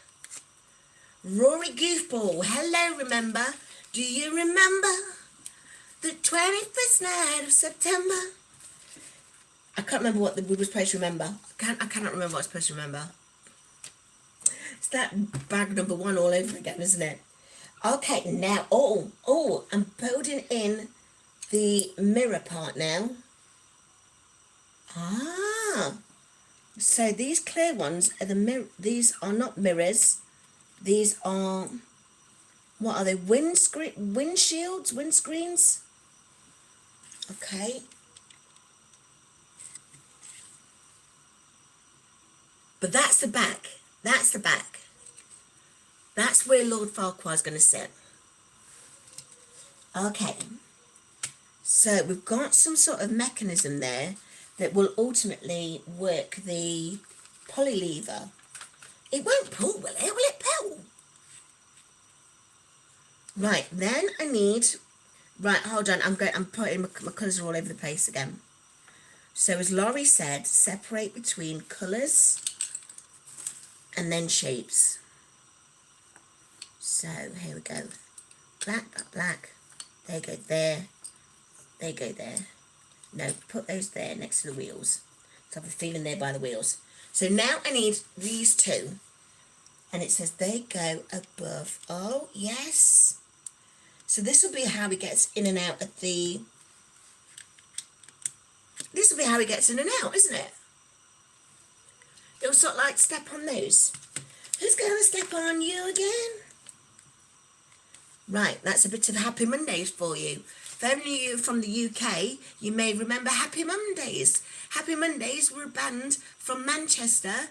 Rory Goofball. Hello, remember? Do you remember the 21st night of September? I can't remember what we were supposed to remember. I cannot remember what I was supposed to remember. It's that bag number 1 all over again, isn't it? Okay, now, I'm building in the mirror part now. So these clear ones are the mirror. These are not mirrors. These are, what are they? Windshields? Windscreens? Okay. But that's the back. That's the back. That's where Lord Farquhar's going to sit. Okay. So we've got some sort of mechanism there that will ultimately work the pulley lever. It won't pull, will it? Will it pull? Right, then I need... Right, hold on. I'm putting my colours all over the place again. So as Laurie said, separate between colours and then shapes. So here we go. Black, black. They go there. They go there. No, put those there next to the wheels. So I have a feeling they're by the wheels. So now I need these 2. And it says they go above. Oh, yes. So this will be how he gets in and out of the... This will be how he gets in and out, isn't it? It'll sort of like step on those. Who's going to step on you again? Right, that's a bit of Happy Mondays for you. For any of you from the UK, you may remember Happy Mondays. Happy Mondays were a band from Manchester,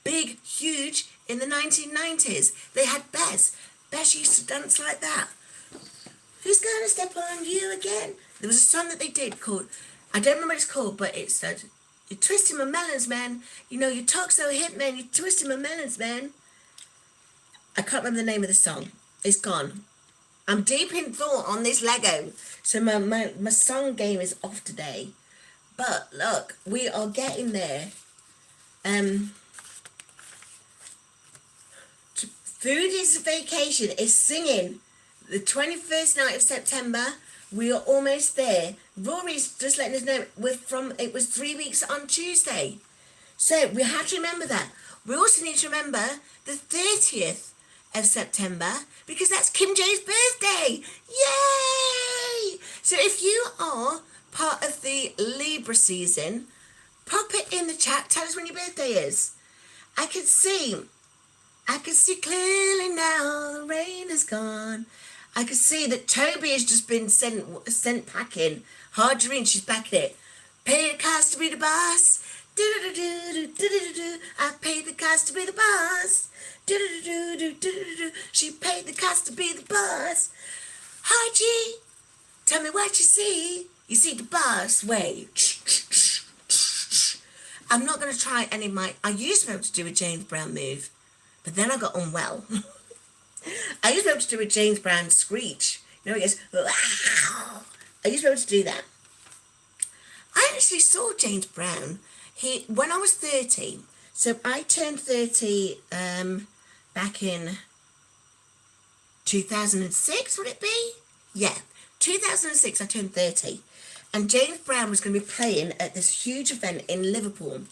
big, huge, in the 1990s. They had Bez. Bez used to dance like that. Who's going to step on you again? There was a song that they did called, I don't remember what it's called, but it said, you're twisting my melons, man. You know, you talk so hip, man. You're twisting my melons, man. I can't remember the name of the song. It's gone. I'm deep in thought on this Lego. So my song game is off today. But look, we are getting there. Foodie's Vacation is singing the 21st night of September. We are almost there. Rory's just letting us know it was 3 weeks on Tuesday. So we have to remember that. We also need to remember the 30th of September, because that's Kim J's birthday. Yay! So if you are part of the Libra season, pop it in the chat. Tell us when your birthday is. I can see clearly now the rain is gone. I can see that Toby has just been sent packing. Harderine, she's back in it. Pay the cost to be the boss. Do-do-do-do-do-do-do-do. I paid the cost to be the boss. Do-do-do-do-do-do-do. She paid the cost to be the boss. Haji, tell me what you see. You see the boss way. I'm not going to try any of my... I used to be able to do a James Brown move, but then I got unwell. I used to be able to do a James Brown screech. You know, he goes... I used to be able to do that. I actually saw James Brown when I was 30. So I turned 30 back in 2006, would it be? Yeah, 2006 I turned 30. And James Brown was going to be playing at this huge event in Liverpool.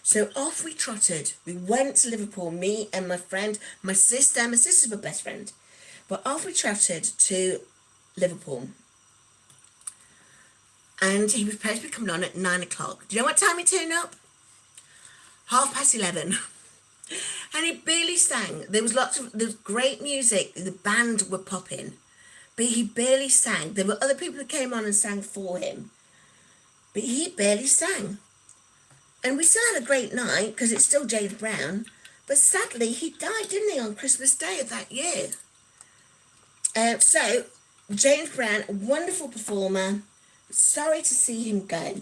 So off we trotted. We went to Liverpool, me and my friend, my sister's my best friend. But off we trotted to Liverpool. And he was supposed to be coming on at 9 o'clock. Do you know what time he turned up? 11:30. And he barely sang. There was great music. The band were popping. But he barely sang. There were other people who came on and sang for him. But he barely sang. And we still had a great night, because it's still James Brown. But sadly, he died, didn't he, on Christmas Day of that year. So, James Brown, a wonderful performer. Sorry to see him go.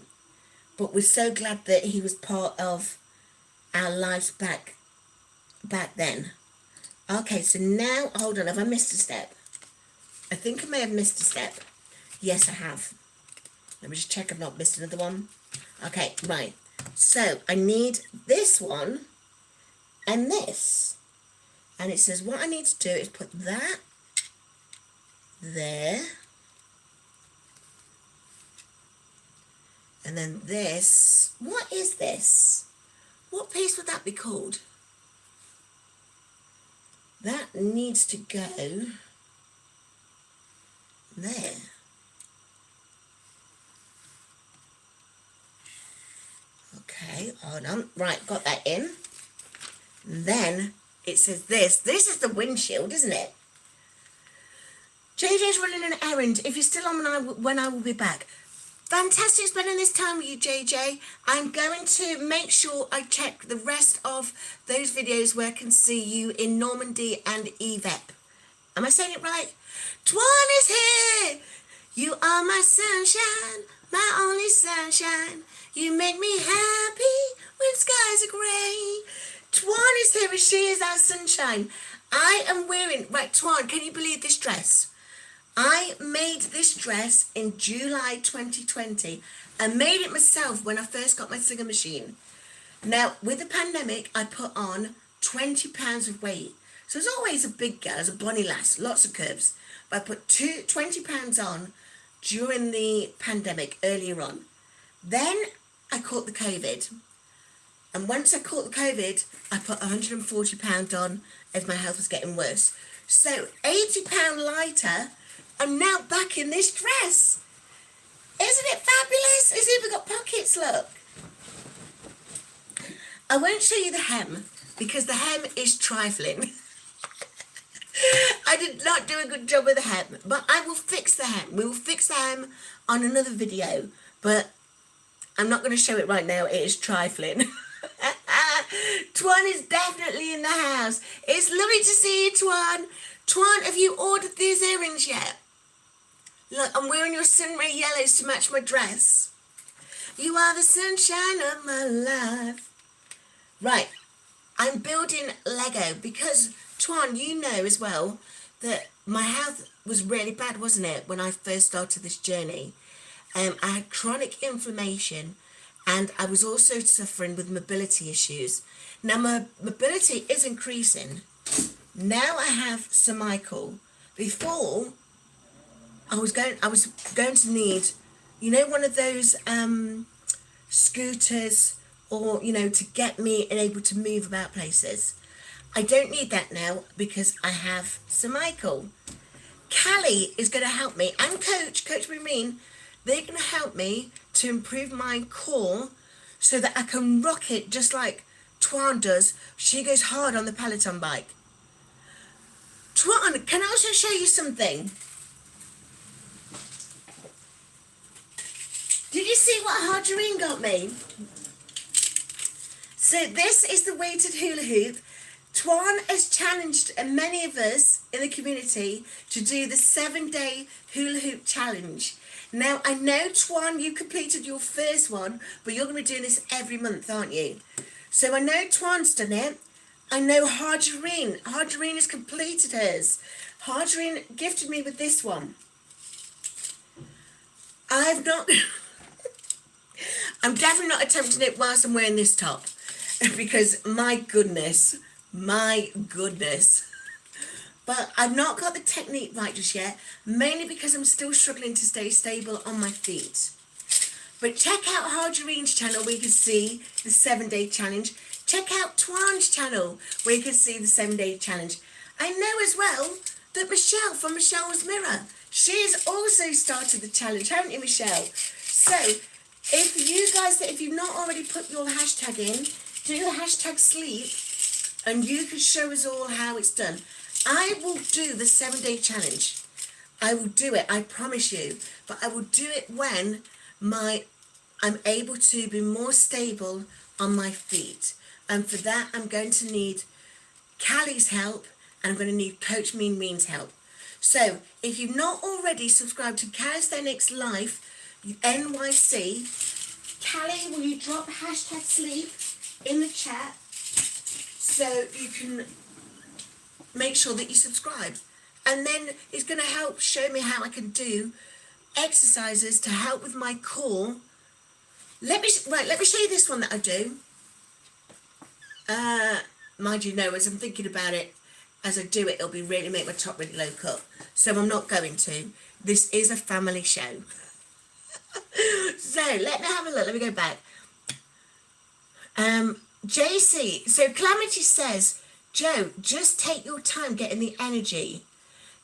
But we're so glad that he was part of our lives back then. Okay, so now, hold on, have I missed a step? I think I may have missed a step. Yes, I have. Let me just check I've not missed another one. Okay, right. So, I need this one and this. And it says what I need to do is put that there. And then this. What is this? What piece would that be called? That needs to go there. Okay, hold on. Right, got that in. And then it says this. This is the windshield, isn't it? JJ's running an errand. If you're still on when I will be back. Fantastic spending this time with you, JJ. I'm going to make sure I check the rest of those videos where I can see you in Normandy and Yvette. Am I saying it right? Twan is here. You are my sunshine, my only sunshine. You make me happy when skies are grey. Twan is here and she is our sunshine. I am wearing... Right, Twan, can you believe this dress? I made this dress in July 2020 and made it myself when I first got my sewing machine. Now, with the pandemic, I put on 20 pounds of weight. So I was always a big girl, as a bonny lass, lots of curves. But I put 20 pounds on during the pandemic, earlier on. Then I caught the COVID. And once I caught the COVID, I put 140 pounds on as my health was getting worse. So 80 pounds lighter, I'm now back in this dress. Isn't it fabulous? It's even got pockets, look. I won't show you the hem because the hem is trifling. I did not do a good job with the hem, but I will fix the hem. We will fix the hem on another video, but I'm not going to show it right now. It is trifling. Twan is definitely in the house. It's lovely to see you, Twan. Twan, have you ordered these earrings yet? Look, I'm wearing your sunray yellows to match my dress. You are the sunshine of my life. Right, I'm building Lego because, Twan, you know as well that my health was really bad, wasn't it, when I first started this journey. I had chronic inflammation and I was also suffering with mobility issues. Now my mobility is increasing. Now I have Sir Michael. Before, I was going to need, you know, one of those scooters, or, you know, to get me able to move about places. I don't need that now because I have Sir Michael. Callie is going to help me, and Coach Marine, they're going to help me to improve my core so that I can rock it just like Twan does. She goes hard on the Peloton bike. Twan, can I also show you something? Did you see what Harderine got me? So this is the weighted hula hoop. Twan has challenged many of us in the community to do the 7-day hula hoop challenge. Now, I know, Twan, you completed your first one, but you're going to be doing this every month, aren't you? So I know Twan's done it. I know Harderine has completed hers. Harderine gifted me with this one. I'm definitely not attempting it whilst I'm wearing this top, because my goodness. But I've not got the technique right just yet, mainly because I'm still struggling to stay stable on my feet. But check out Harderine's channel where you can see the 7-day challenge. Check out Twan's channel where you can see the 7-day challenge. I know as well that Michelle from Michelle's Mirror, she has also started the challenge, haven't you, Michelle? So if you've not already put your hashtag in, do hashtag sleep, and you can show us all how it's done. I will do the 7-day challenge. I will do it, I promise you. But I will do it when I'm able to be more stable on my feet. And for that, I'm going to need Callie's help, and I'm going to need Coach Mean's help. So if you've not already subscribed to Calisthenics Life NYC, Callie, will you drop hashtag sleep in the chat so you can make sure that you subscribe? And then it's going to help show me how I can do exercises to help with my core. Let me show you this one that I do. Mind you, as I'm thinking about it, as I do it, it'll be really make my top really low cut. So I'm not going to. This is a family show. So let me have a look. Let me go back. JC. So Calamity says, Joe, just take your time getting the energy.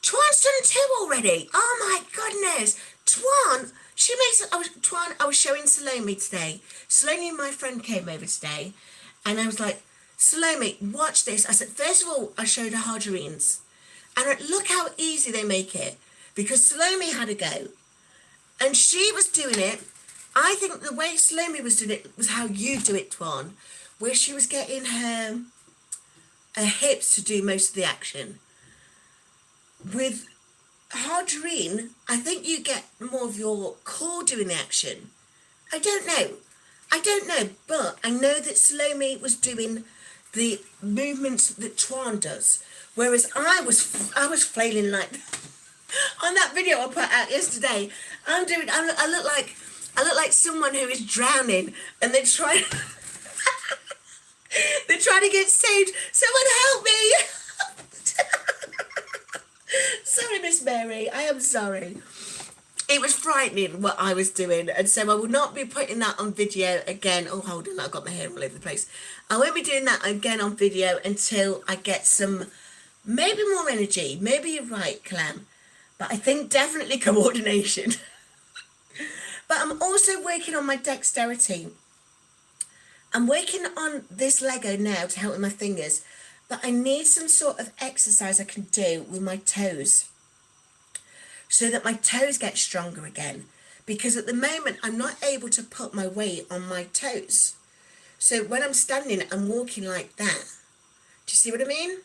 Twan's done 2 already. Oh my goodness. Twan, I was showing Salome today. Salome, my friend, came over today, and I was like, Salome, watch this. I said, first of all, I showed her Harderine's, and look how easy they make it, because Salome had a go, and she was doing it. I think the way Salome was doing it was how you do it, Twan, where she was getting her hips to do most of the action. With Harderine, I think you get more of your core doing the action. I don't know, but I know that Salome was doing the movements that Twan does, whereas I was flailing like on that video I put out yesterday. I look like someone who is drowning, and they're trying to get saved. Someone help me! Sorry, Miss Mary, I am sorry. It was frightening what I was doing, and so I will not be putting that on video again. Oh, hold on, I've got my hair all over the place. I won't be doing that again on video until I get some, maybe more energy. Maybe you're right, Clam, but I think definitely coordination. But I'm also working on my dexterity. I'm working on this Lego now to help with my fingers, but I need some sort of exercise I can do with my toes so that my toes get stronger again, because at the moment I'm not able to put my weight on my toes. So when I'm standing, I'm walking like that. Do you see what I mean?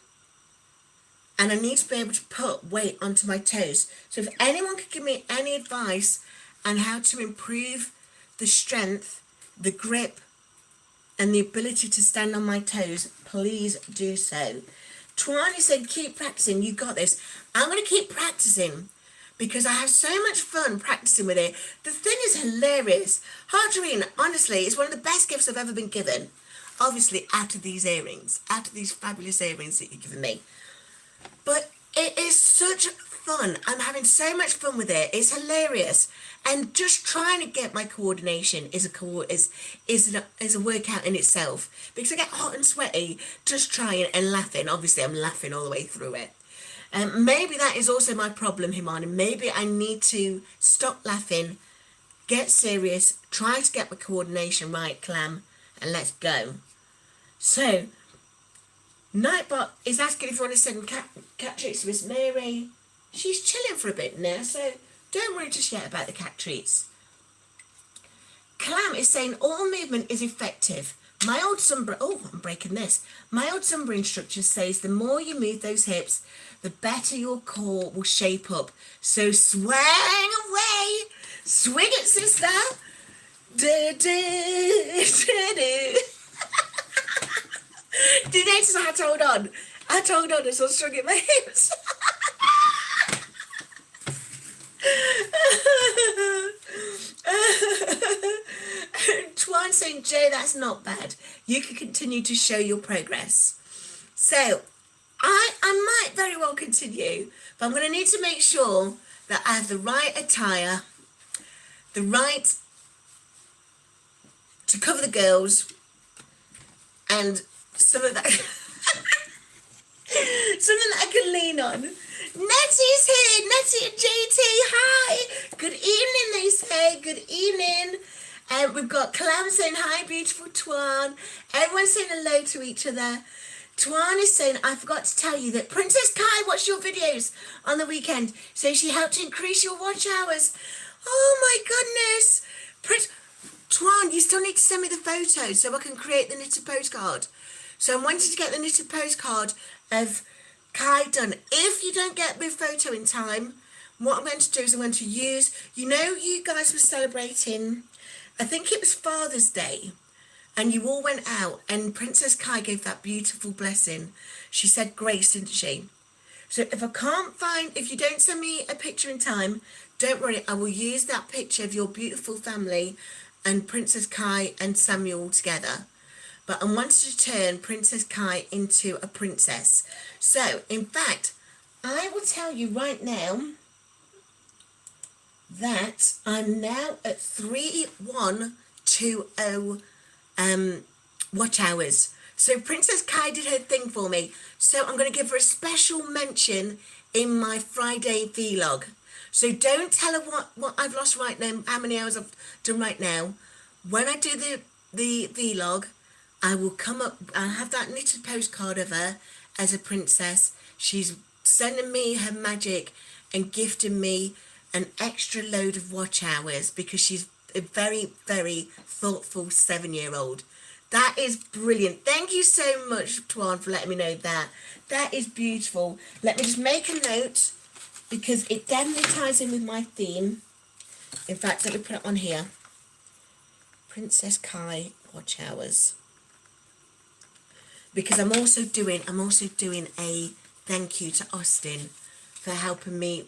And I need to be able to put weight onto my toes. So if anyone could give me any advice on how to improve the strength, the grip, and the ability to stand on my toes, please do so. Twani said, keep practicing, you got this. I'm going to keep practicing because I have so much fun practicing with it. The thing is hilarious. Harderine, honestly, is one of the best gifts I've ever been given. Obviously, after these earrings, after these fabulous earrings that you've given me. But it is such fun. I'm having so much fun with it. It's hilarious. And just trying to get my coordination is a workout in itself, because I get hot and sweaty just trying and laughing. Obviously, I'm laughing all the way through it. Maybe that is also my problem, Himani. Maybe I need to stop laughing, get serious, try to get my coordination right, Clam, and let's go. So, Nightbot is asking if you want to send cat treats to Miss Mary. She's chilling for a bit now, so don't worry just yet about the cat treats. Clam is saying all movement is effective. My old Zumba, I'm breaking this. My old Zumba instructor says the more you move those hips, the better your core will shape up. So swing away, swing it, sister. Do, do, do, do. Did you notice I had to hold on? I had to hold on as I was struggling my hips. Twan saying, Joe, that's not bad. You can continue to show your progress. So, I might very well continue, but I'm going to need to make sure that I have the right attire, the right to cover the girls, and something that I can lean on. Nettie's here. Nettie and JT, hi. Good evening, they say. Good evening. We've got Clam saying hi, beautiful Twan. Everyone's saying hello to each other. Twan is saying, I forgot to tell you that Princess Kai watched your videos on the weekend, so she helped increase your watch hours. Oh my goodness. Twan, you still need to send me the photos so I can create the knitted postcard. So I'm wanting to get the knitted postcard of Kai done. If you don't get the photo in time, what I'm going to do is I'm going to use, you guys were celebrating, I think it was Father's Day, and you all went out and Princess Kai gave that beautiful blessing. She said grace, didn't she? So if you don't send me a picture in time, don't worry, I will use that picture of your beautiful family and Princess Kai and Samuel together. But I wanted to turn Princess Kai into a princess. So, in fact, I will tell you right now that I'm now at 3120 watch hours. So Princess Kai did her thing for me. So I'm going to give her a special mention in my Friday vlog. So don't tell her what I've lost right now, how many hours I've done right now. When I do the vlog, I will come up, I'll have that knitted postcard of her as a princess. She's sending me her magic and gifting me an extra load of watch hours because she's a very, very thoughtful 7-year-old. That is brilliant. Thank you so much, Twan, for letting me know that. That is beautiful. Let me just make a note because it definitely ties in with my theme. In fact, let me put it on here. Princess Kai watch hours. Because I'm also doing a thank you to Austin for helping me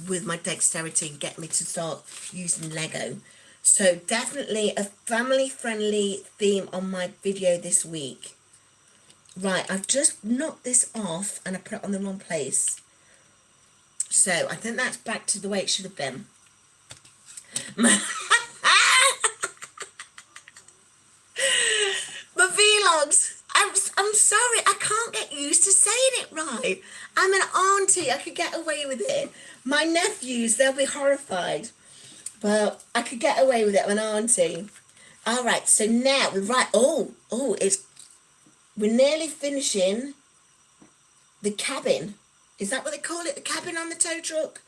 with my dexterity and get me to start using Lego. So definitely a family-friendly theme on my video this week. Right, I've just knocked this off and I put it on the wrong place. So I think that's back to the way it should have been. My vlogs. I'm sorry, I can't get used to saying it right. I'm an auntie, I could get away with it. My nephews, they'll be horrified. But I could get away with it, I'm an auntie. All right, so now we're we're nearly finishing the cabin. Is that what they call it? The cabin on the tow truck?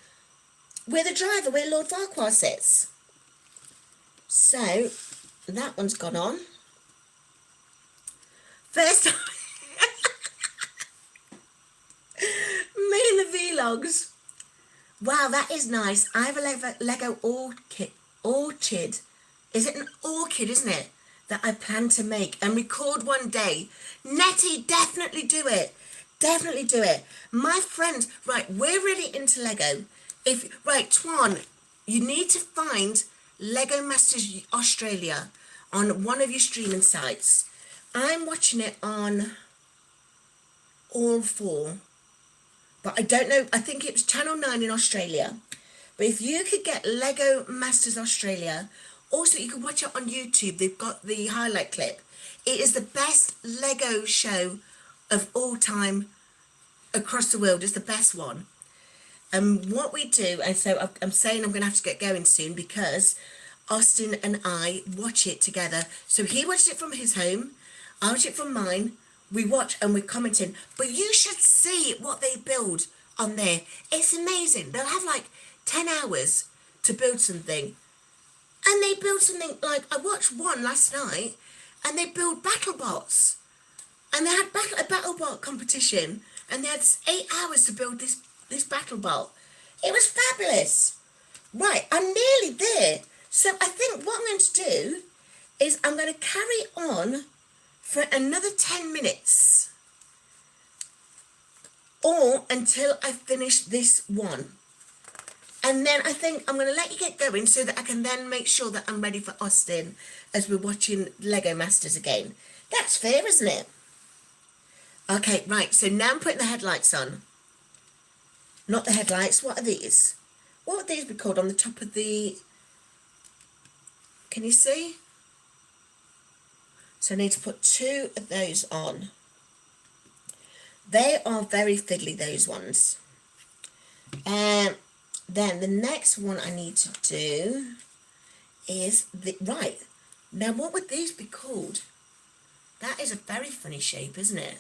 We're the driver, where Lord Farquhar sits. So, that one's gone on. First time. Me and the vlogs. Wow, that is nice. I have a Lego orchid. Is it an orchid, isn't it? That I plan to make and record one day. Nettie, definitely do it. Definitely do it. My friends, right, we're really into Lego. Twan, you need to find Lego Masters Australia on one of your streaming sites. I'm watching it on all 4. but I don't know. I think it was Channel 9 in Australia. But if you could get Lego Masters Australia, also you can watch it on YouTube. They've got the highlight clip. It is the best Lego show of all time across the world. It's the best one. And what we do, and so I'm saying I'm going to have to get going soon because Austin and I watch it together. So he watched it from his home, I watch it from mine. We watch and we're commenting. But you should see what they build on there. It's amazing. They'll have like 10 hours to build something. And they build something like, I watched one last night, and they build battle bots. And they had a battle bot competition, and they had 8 hours to build this battle bot. It was fabulous. Right, I'm nearly there. So I think what I'm going to do is I'm going to carry on for another 10 minutes. Or until I finish this one. And then I think I'm going to let you get going so that I can then make sure that I'm ready for Austin as we're watching Lego Masters again. That's fair, isn't it? Okay, right, so now I'm putting the headlights on. Not the headlights, what are these? What would these be called on the top of the... Can you see? So I need to put 2 of those on. They are very fiddly, those ones. Then the next one I need to do is right. Now what would these be called? That is a very funny shape, isn't it?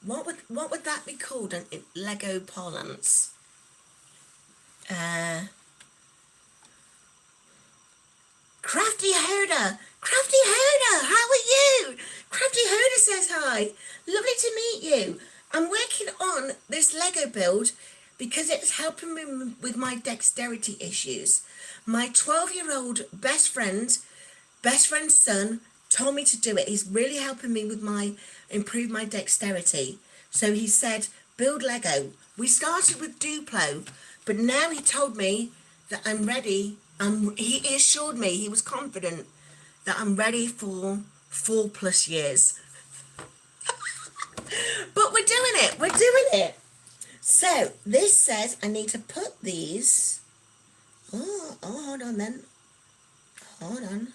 What would that be called in Lego parlance? Crafty Herder! Crafty Herder! How are you? Crafty Herder says hi. Lovely to meet you. I'm working on this Lego build because it's helping me with my dexterity issues. My 12-year-old best friend's son told me to do it. He's really helping me with improve my dexterity. So he said, build Lego. We started with Duplo, but now he told me that I'm ready. He assured me, he was confident that I'm ready for 4+ years. But we're doing it. So this says I need to put these. Oh, hold on then. Hold on.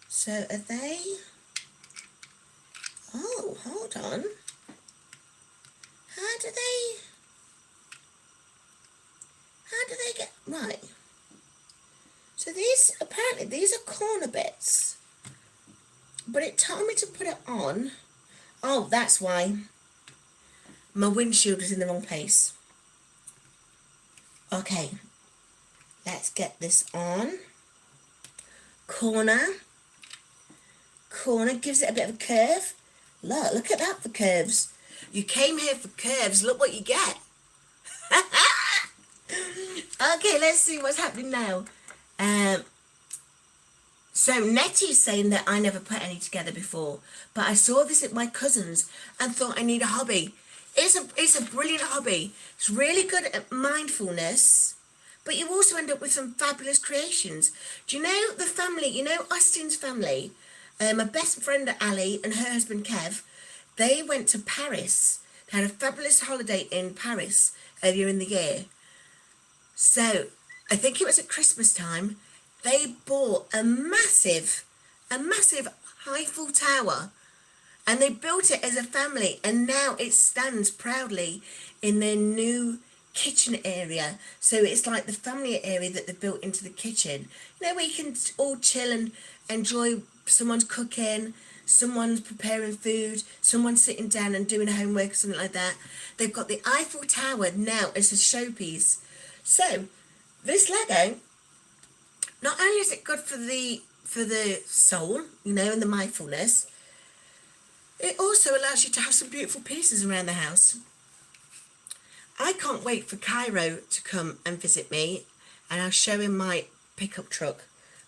So are they? Oh, hold on. How do they get, right. So apparently these are corner bits. But it told me to put it on. Oh, that's why. My windshield is in the wrong place. Okay. Let's get this on. Corner gives it a bit of a curve. Look at that for curves. You came here for curves. Look what you get. Okay, let's see what's happening now. So Nettie's saying that I never put any together before, but I saw this at my cousin's and thought I need a hobby. It's a brilliant hobby. It's really good at mindfulness, but you also end up with some fabulous creations. Do you know the family, Austin's family? My best friend Ali and her husband Kev, they went to Paris. They had a fabulous holiday in Paris earlier in the year. So I think it was at Christmas time. They bought a massive Eiffel Tower, and they built it as a family, and now it stands proudly in their new kitchen area. So it's like the family area that they built into the kitchen. Where you can all chill and enjoy someone's cooking, someone's preparing food, someone's sitting down and doing homework or something like that. They've got the Eiffel Tower now as a showpiece. So this Lego, not only is it good for the soul, and the mindfulness, it also allows you to have some beautiful pieces around the house. I can't wait for Cairo to come and visit me, and I'll show him my pickup truck,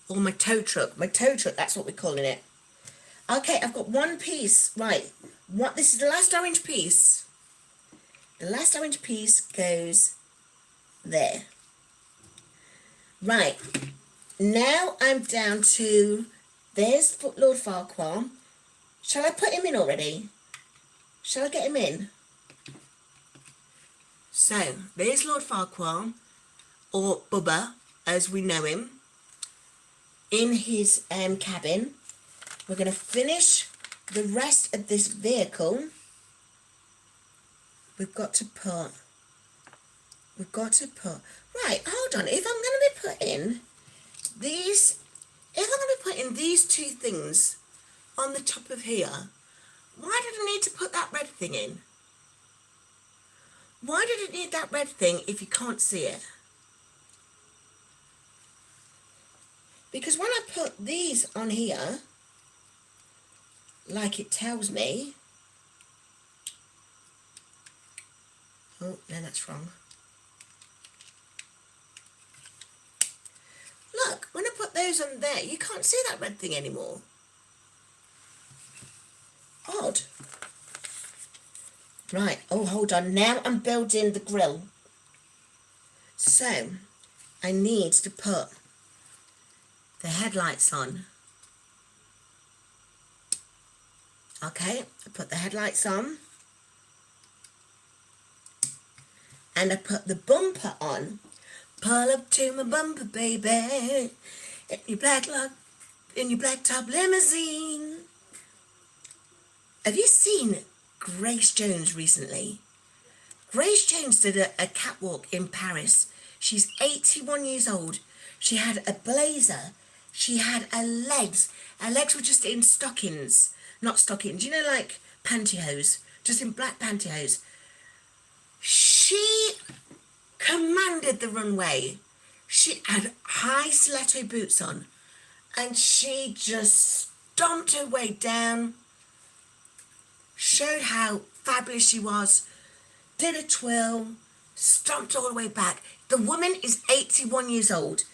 or my tow truck. My tow truck, that's what we're calling it. Okay, I've got one piece. Right, this is the last orange piece. The last orange piece goes there. Right, now I'm down to, there's Lord Farquhar. Shall I put him in already? Shall I get him in? So there's Lord Farquhar, or Bubba as we know him, in his cabin. We're going to finish the rest of this vehicle. We've got to put, right, hold on, if I'm going to be putting these, these two things on the top of here, why did I need to put that red thing in? Why did it need that red thing if you can't see it? Because when I put these on here, like it tells me, oh, no, that's wrong. Look, when I put those on there, you can't see that red thing anymore. Odd. Right, oh, hold on. Now I'm building the grill. So, I need to put the headlights on. Okay, I put the headlights on. And I put the bumper on. Pull up to my bumper, baby. In your black top limousine. Have you seen Grace Jones recently? Grace Jones did a catwalk in Paris. She's 81 years old. She had a blazer. She had her legs. Her legs were just in stockings. Not stockings, you know, like pantyhose. Just in black pantyhose. She commanded the runway. She had high stiletto boots on. And she just stomped her way down. Showed how fabulous she was, did a twirl, stomped all the way back. The woman is 81 years old.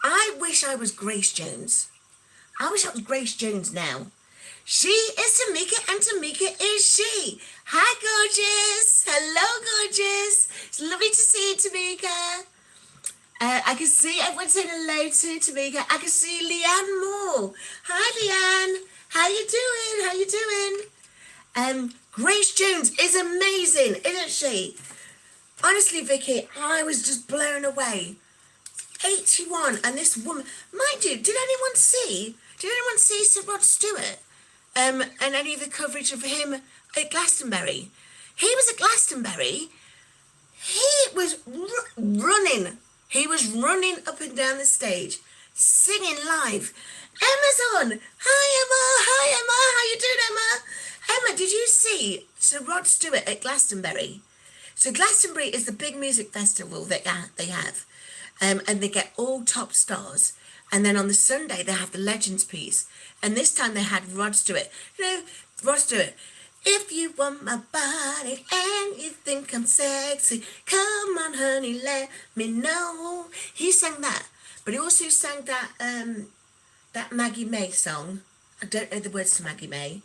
I wish I was Grace Jones. I wish I was Grace Jones now. She is Tamika, and Tamika is she. Hi, gorgeous. Hello, gorgeous. It's lovely to see you, Tamika. I can see everyone saying hello to Tamika. I can see Leanne Moore. Hi, Leanne. How you doing? How you doing? Grace Jones is amazing, isn't she? Honestly, Vicky, I was just blown away. 81, and this woman, mind you, did anyone see Sir Rod Stewart and any of the coverage of him at Glastonbury? He was at Glastonbury. He was running. He was running up and down the stage, singing live. Emma's on. Hi, Emma. Hi, Emma. How you doing, Emma? Emma, did you see Sir Rod Stewart at Glastonbury? So Glastonbury is the big music festival that they have. And they get all top stars. And then on the Sunday, they have the Legends piece. And this time they had Rod Stewart. You know, Rod Stewart. If you want my body and you think I'm sexy, come on, honey, let me know. He sang that. But he also sang that Maggie May song. I don't know the words to Maggie May.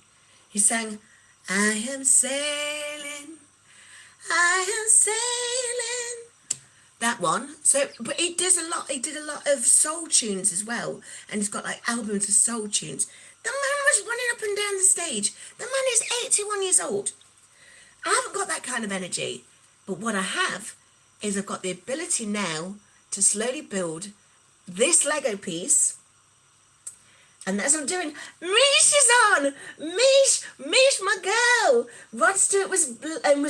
He sang, I am sailing, that one. So, but he did a lot of soul tunes as well. And he's got like albums of soul tunes. The man was running up and down the stage. The man is 81 years old. I haven't got that kind of energy. But what I have is I've got the ability now to slowly build this Lego piece. And that's what I'm doing. Mish is on. Mish, my girl. Rod Stewart was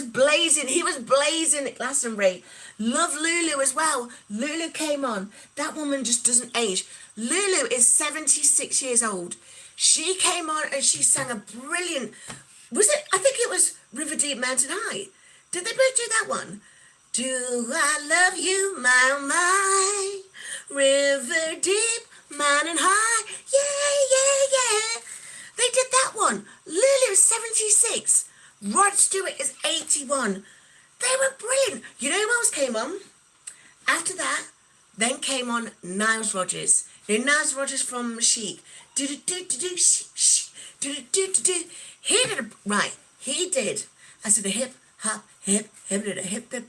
blazing. He was blazing at Glastonbury. Love Lulu as well. Lulu came on. That woman just doesn't age. Lulu is 76 years old. She came on and she sang a brilliant. I think it was River Deep, Mountain High. Did they both do that one? Do I love you, my, River Deep, Mountain High, yeah. They did that one. Lulu is 76. Rod Stewart is 81. They were brilliant. You know who else came on? After that, then came on Niles Rodgers. You know Niles Rodgers from Chic. He did. I said a hip hop, hip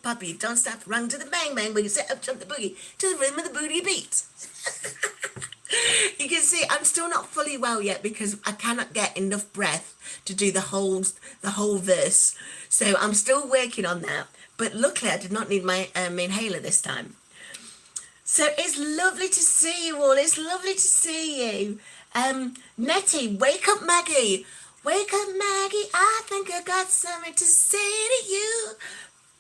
puppy. Don't stop, rung to the bang bang when you set up jump the boogie to the rhythm of the booty beat. You can see I'm still not fully well yet because I cannot get enough breath to do the whole verse. So I'm still working on that. but luckily I did not need my inhaler this time. So it's lovely to see you all. It's lovely to see you. Nettie, wake up Maggie. Wake up Maggie, I think I got something to say to you.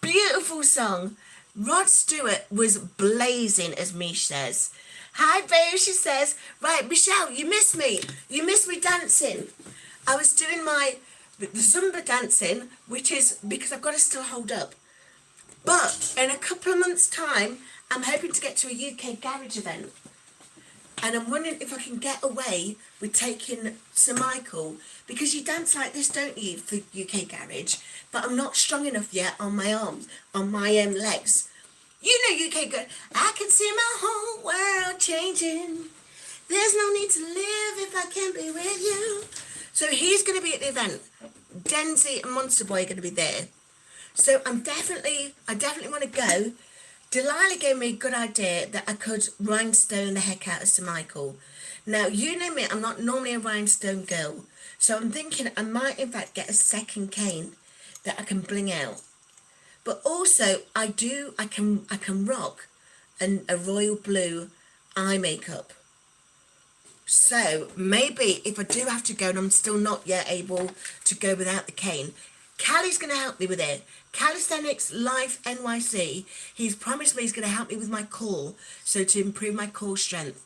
Beautiful song. Rod Stewart was blazing, as Mish says. Hi babe, she says. Right, Michelle, you missed me. You missed me dancing. I was doing the Zumba dancing, which is because I've got to still hold up. But in a couple of months' time, I'm hoping to get to a UK garage event. And I'm wondering if I can get away with taking Sir Michael, because you dance like this, don't you, for UK garage? But I'm not strong enough yet on my arms, on my legs. You know UK garage. I can see my whole world changing. There's no need to live if I can't be with you. So he's going to be at the event. Denzi and Monster Boy are going to be there. So I definitely want to go. Delilah gave me a good idea that I could rhinestone the heck out of Sir Michael. Now, you know me, I'm not normally a rhinestone girl. So I'm thinking I might, in fact, get a second cane that I can bling out. But also, I can rock a royal blue eye makeup. So maybe if I do have to go and I'm still not yet able to go without the cane, Callie's going to help me with it. Calisthenics Life NYC, he's promised me he's going to help me with my core, so to improve my core strength.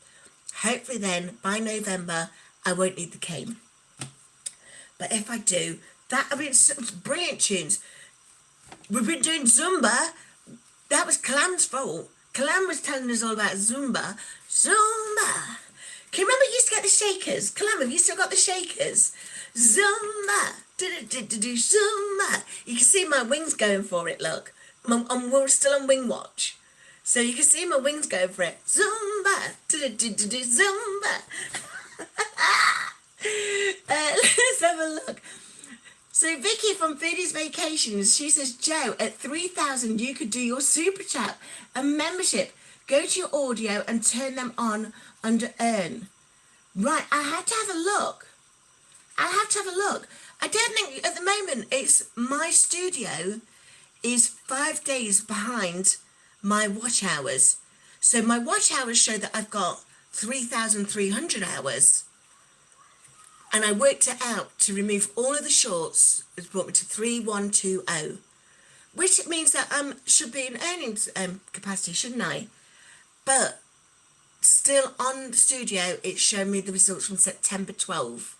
Hopefully then, by November, I won't need the cane. But if I do, that'll be some brilliant tunes. We've been doing Zumba. That was Kalam's fault. Kalam was telling us all about Zumba. Zumba. Can you remember you used to get the shakers? Kalam, have you still got the shakers? Zumba. Zumba. You can see my wings going for it, look. We're still on wing watch. So you can see my wings going for it. Zumba. Zumba. Let's have a look. So Vicky from Foodies Vacations, she says, Joe, at 3,000 you could do your super chat and membership. Go to your audio and turn them on under earn. Right, I have to have a look. I don't think at the moment it's my studio is 5 days behind my watch hours. So my watch hours show that I've got 3,300 hours. And I worked it out to remove all of the shorts. It's brought me to 3,120, which means that I should be in earnings capacity, shouldn't I? But still on the studio, it's showing me the results from September 12.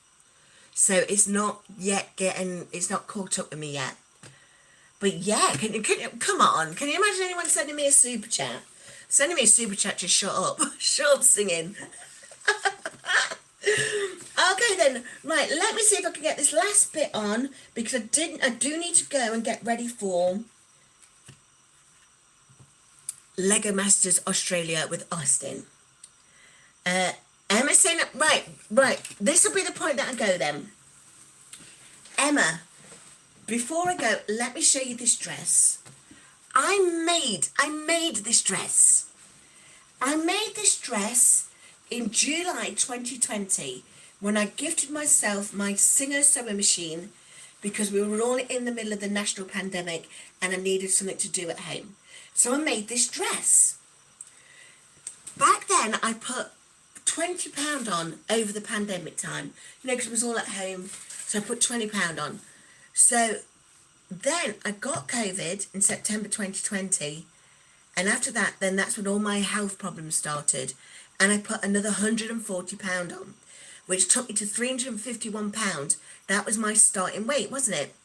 So it's not yet it's not caught up with me yet. But yeah, come on. Can you imagine anyone sending me a super chat? Sending me a super chat to shut up. Shut up singing. Okay then, right, let me see if I can get this last bit on, because I do need to go and get ready for Lego Masters Australia with Austin. Emma saying, right, this will be the point that I go then. Emma, before I go, let me show you this dress. I made this dress. I made this dress in July 2020 when I gifted myself my Singer sewing machine, because we were all in the middle of the national pandemic and I needed something to do at home. So I made this dress. Back then I put £20 on over the pandemic time, because it was all at home, so I put £20 on. So then I got COVID in September 2020, and after that, then that's when all my health problems started, and I put another £140 on, which took me to £351. That was my starting weight, wasn't it?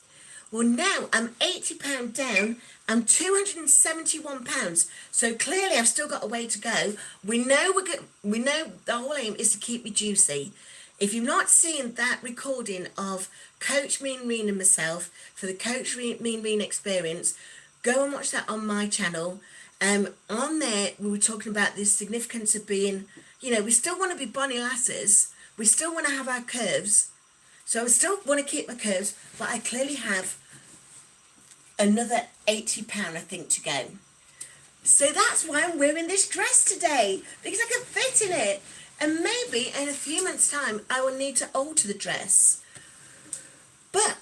Well, now I'm £80 down. I'm £271. So clearly I've still got a way to go. We know the whole aim is to keep me juicy. If you've not seen that recording of Coach Mean Reen and myself for the Coach Mean Reen experience, go and watch that on my channel. On there, we were talking about the significance of being, we still want to be bonny lasses. We still want to have our curves. So I still want to keep my curves, but I clearly have another £80, I think, to go. So that's why I'm wearing this dress today, because I can fit in it. And maybe in a few months' time, I will need to alter the dress. But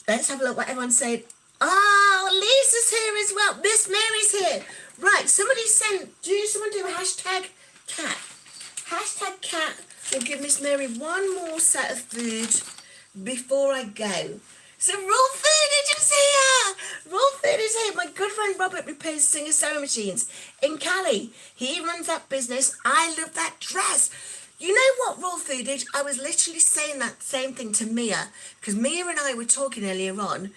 let's have a look what everyone said. Oh, Lisa's here as well. Miss Mary's here. Right, somebody someone do a hashtag cat. Hashtag cat will give Miss Mary one more set of food before I go. So raw food is here. Raw food is here. My good friend Robert repairs Singer sewing machines in Cali. He runs that business. I love that dress. You know what, raw foodage? I was literally saying that same thing to Mia, because Mia and I were talking earlier on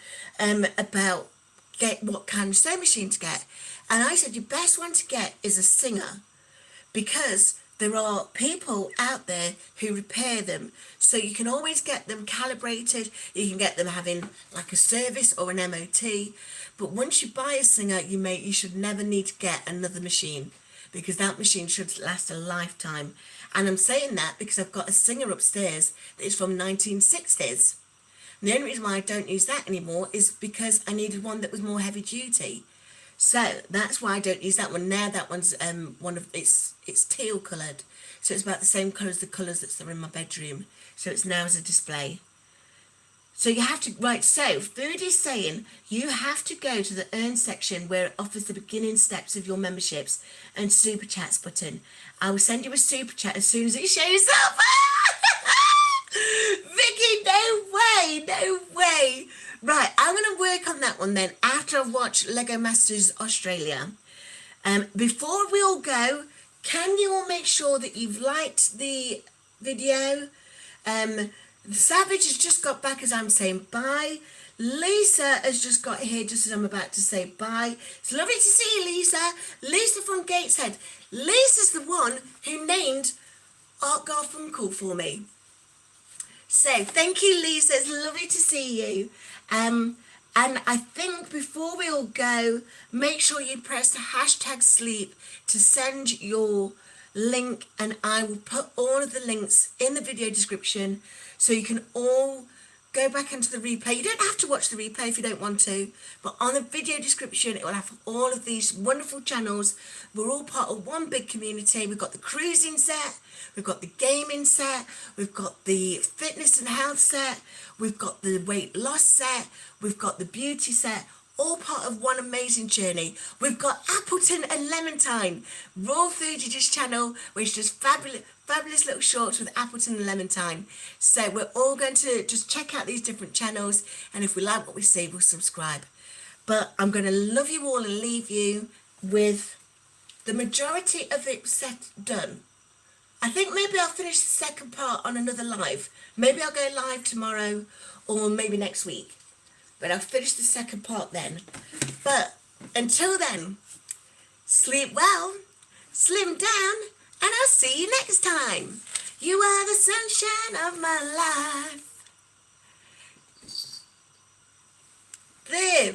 about what kind of sewing machine to get. And I said, your best one to get is a Singer, because there are people out there who repair them. So you can always get them calibrated. You can get them having like a service or an MOT. But once you buy a Singer, you should never need to get another machine, because that machine should last a lifetime. And I'm saying that because I've got a Singer upstairs that is from 1960s. And the only reason why I don't use that anymore is because I needed one that was more heavy duty. So that's why I don't use that one. Now that one's it's teal coloured. So it's about the same colour as the colours that's in my bedroom. So it's now as a display. So you have to, right, so Food is saying you have to go to the earn section where it offers the beginning steps of your memberships and super chats button. I will send you a super chat as soon as it shows up. Vicky, no way. Right, I'm going to work on that one then after I watch Lego Masters Australia. Before we all go, can you all make sure that you've liked the video? Savage has just got back as I'm saying bye. Lisa has just got here just as I'm about to say bye. It's lovely to see you, Lisa. Lisa from Gateshead. Lisa's the one who named Art Garfunkel for me. So thank you, Lisa. It's lovely to see you. And I think before we all go, make sure you press hashtag sleep to send your link, and I will put all of the links in the video description so you can all go back into the replay. You don't have to watch the replay if you don't want to, but on the video description it will have all of these wonderful channels. We're all part of one big community. We've got the cruising set, we've got the gaming set, we've got the fitness and health set, we've got the weight loss set, we've got the beauty set, all part of one amazing journey. We've got Appleton and Lemontine, Raw Foodages channel, which does fabulous little shorts with Appleton and Lemontine. So we're all going to just check out these different channels, and if we like what we see, we'll subscribe. But I'm going to love you all and leave you with the majority of it set done. I think maybe I'll finish the second part on another live. Maybe I'll go live tomorrow or maybe next week. But I'll finish the second part then. But until then, sleep well, slim down, and I'll see you next time. You are the sunshine of my life. There.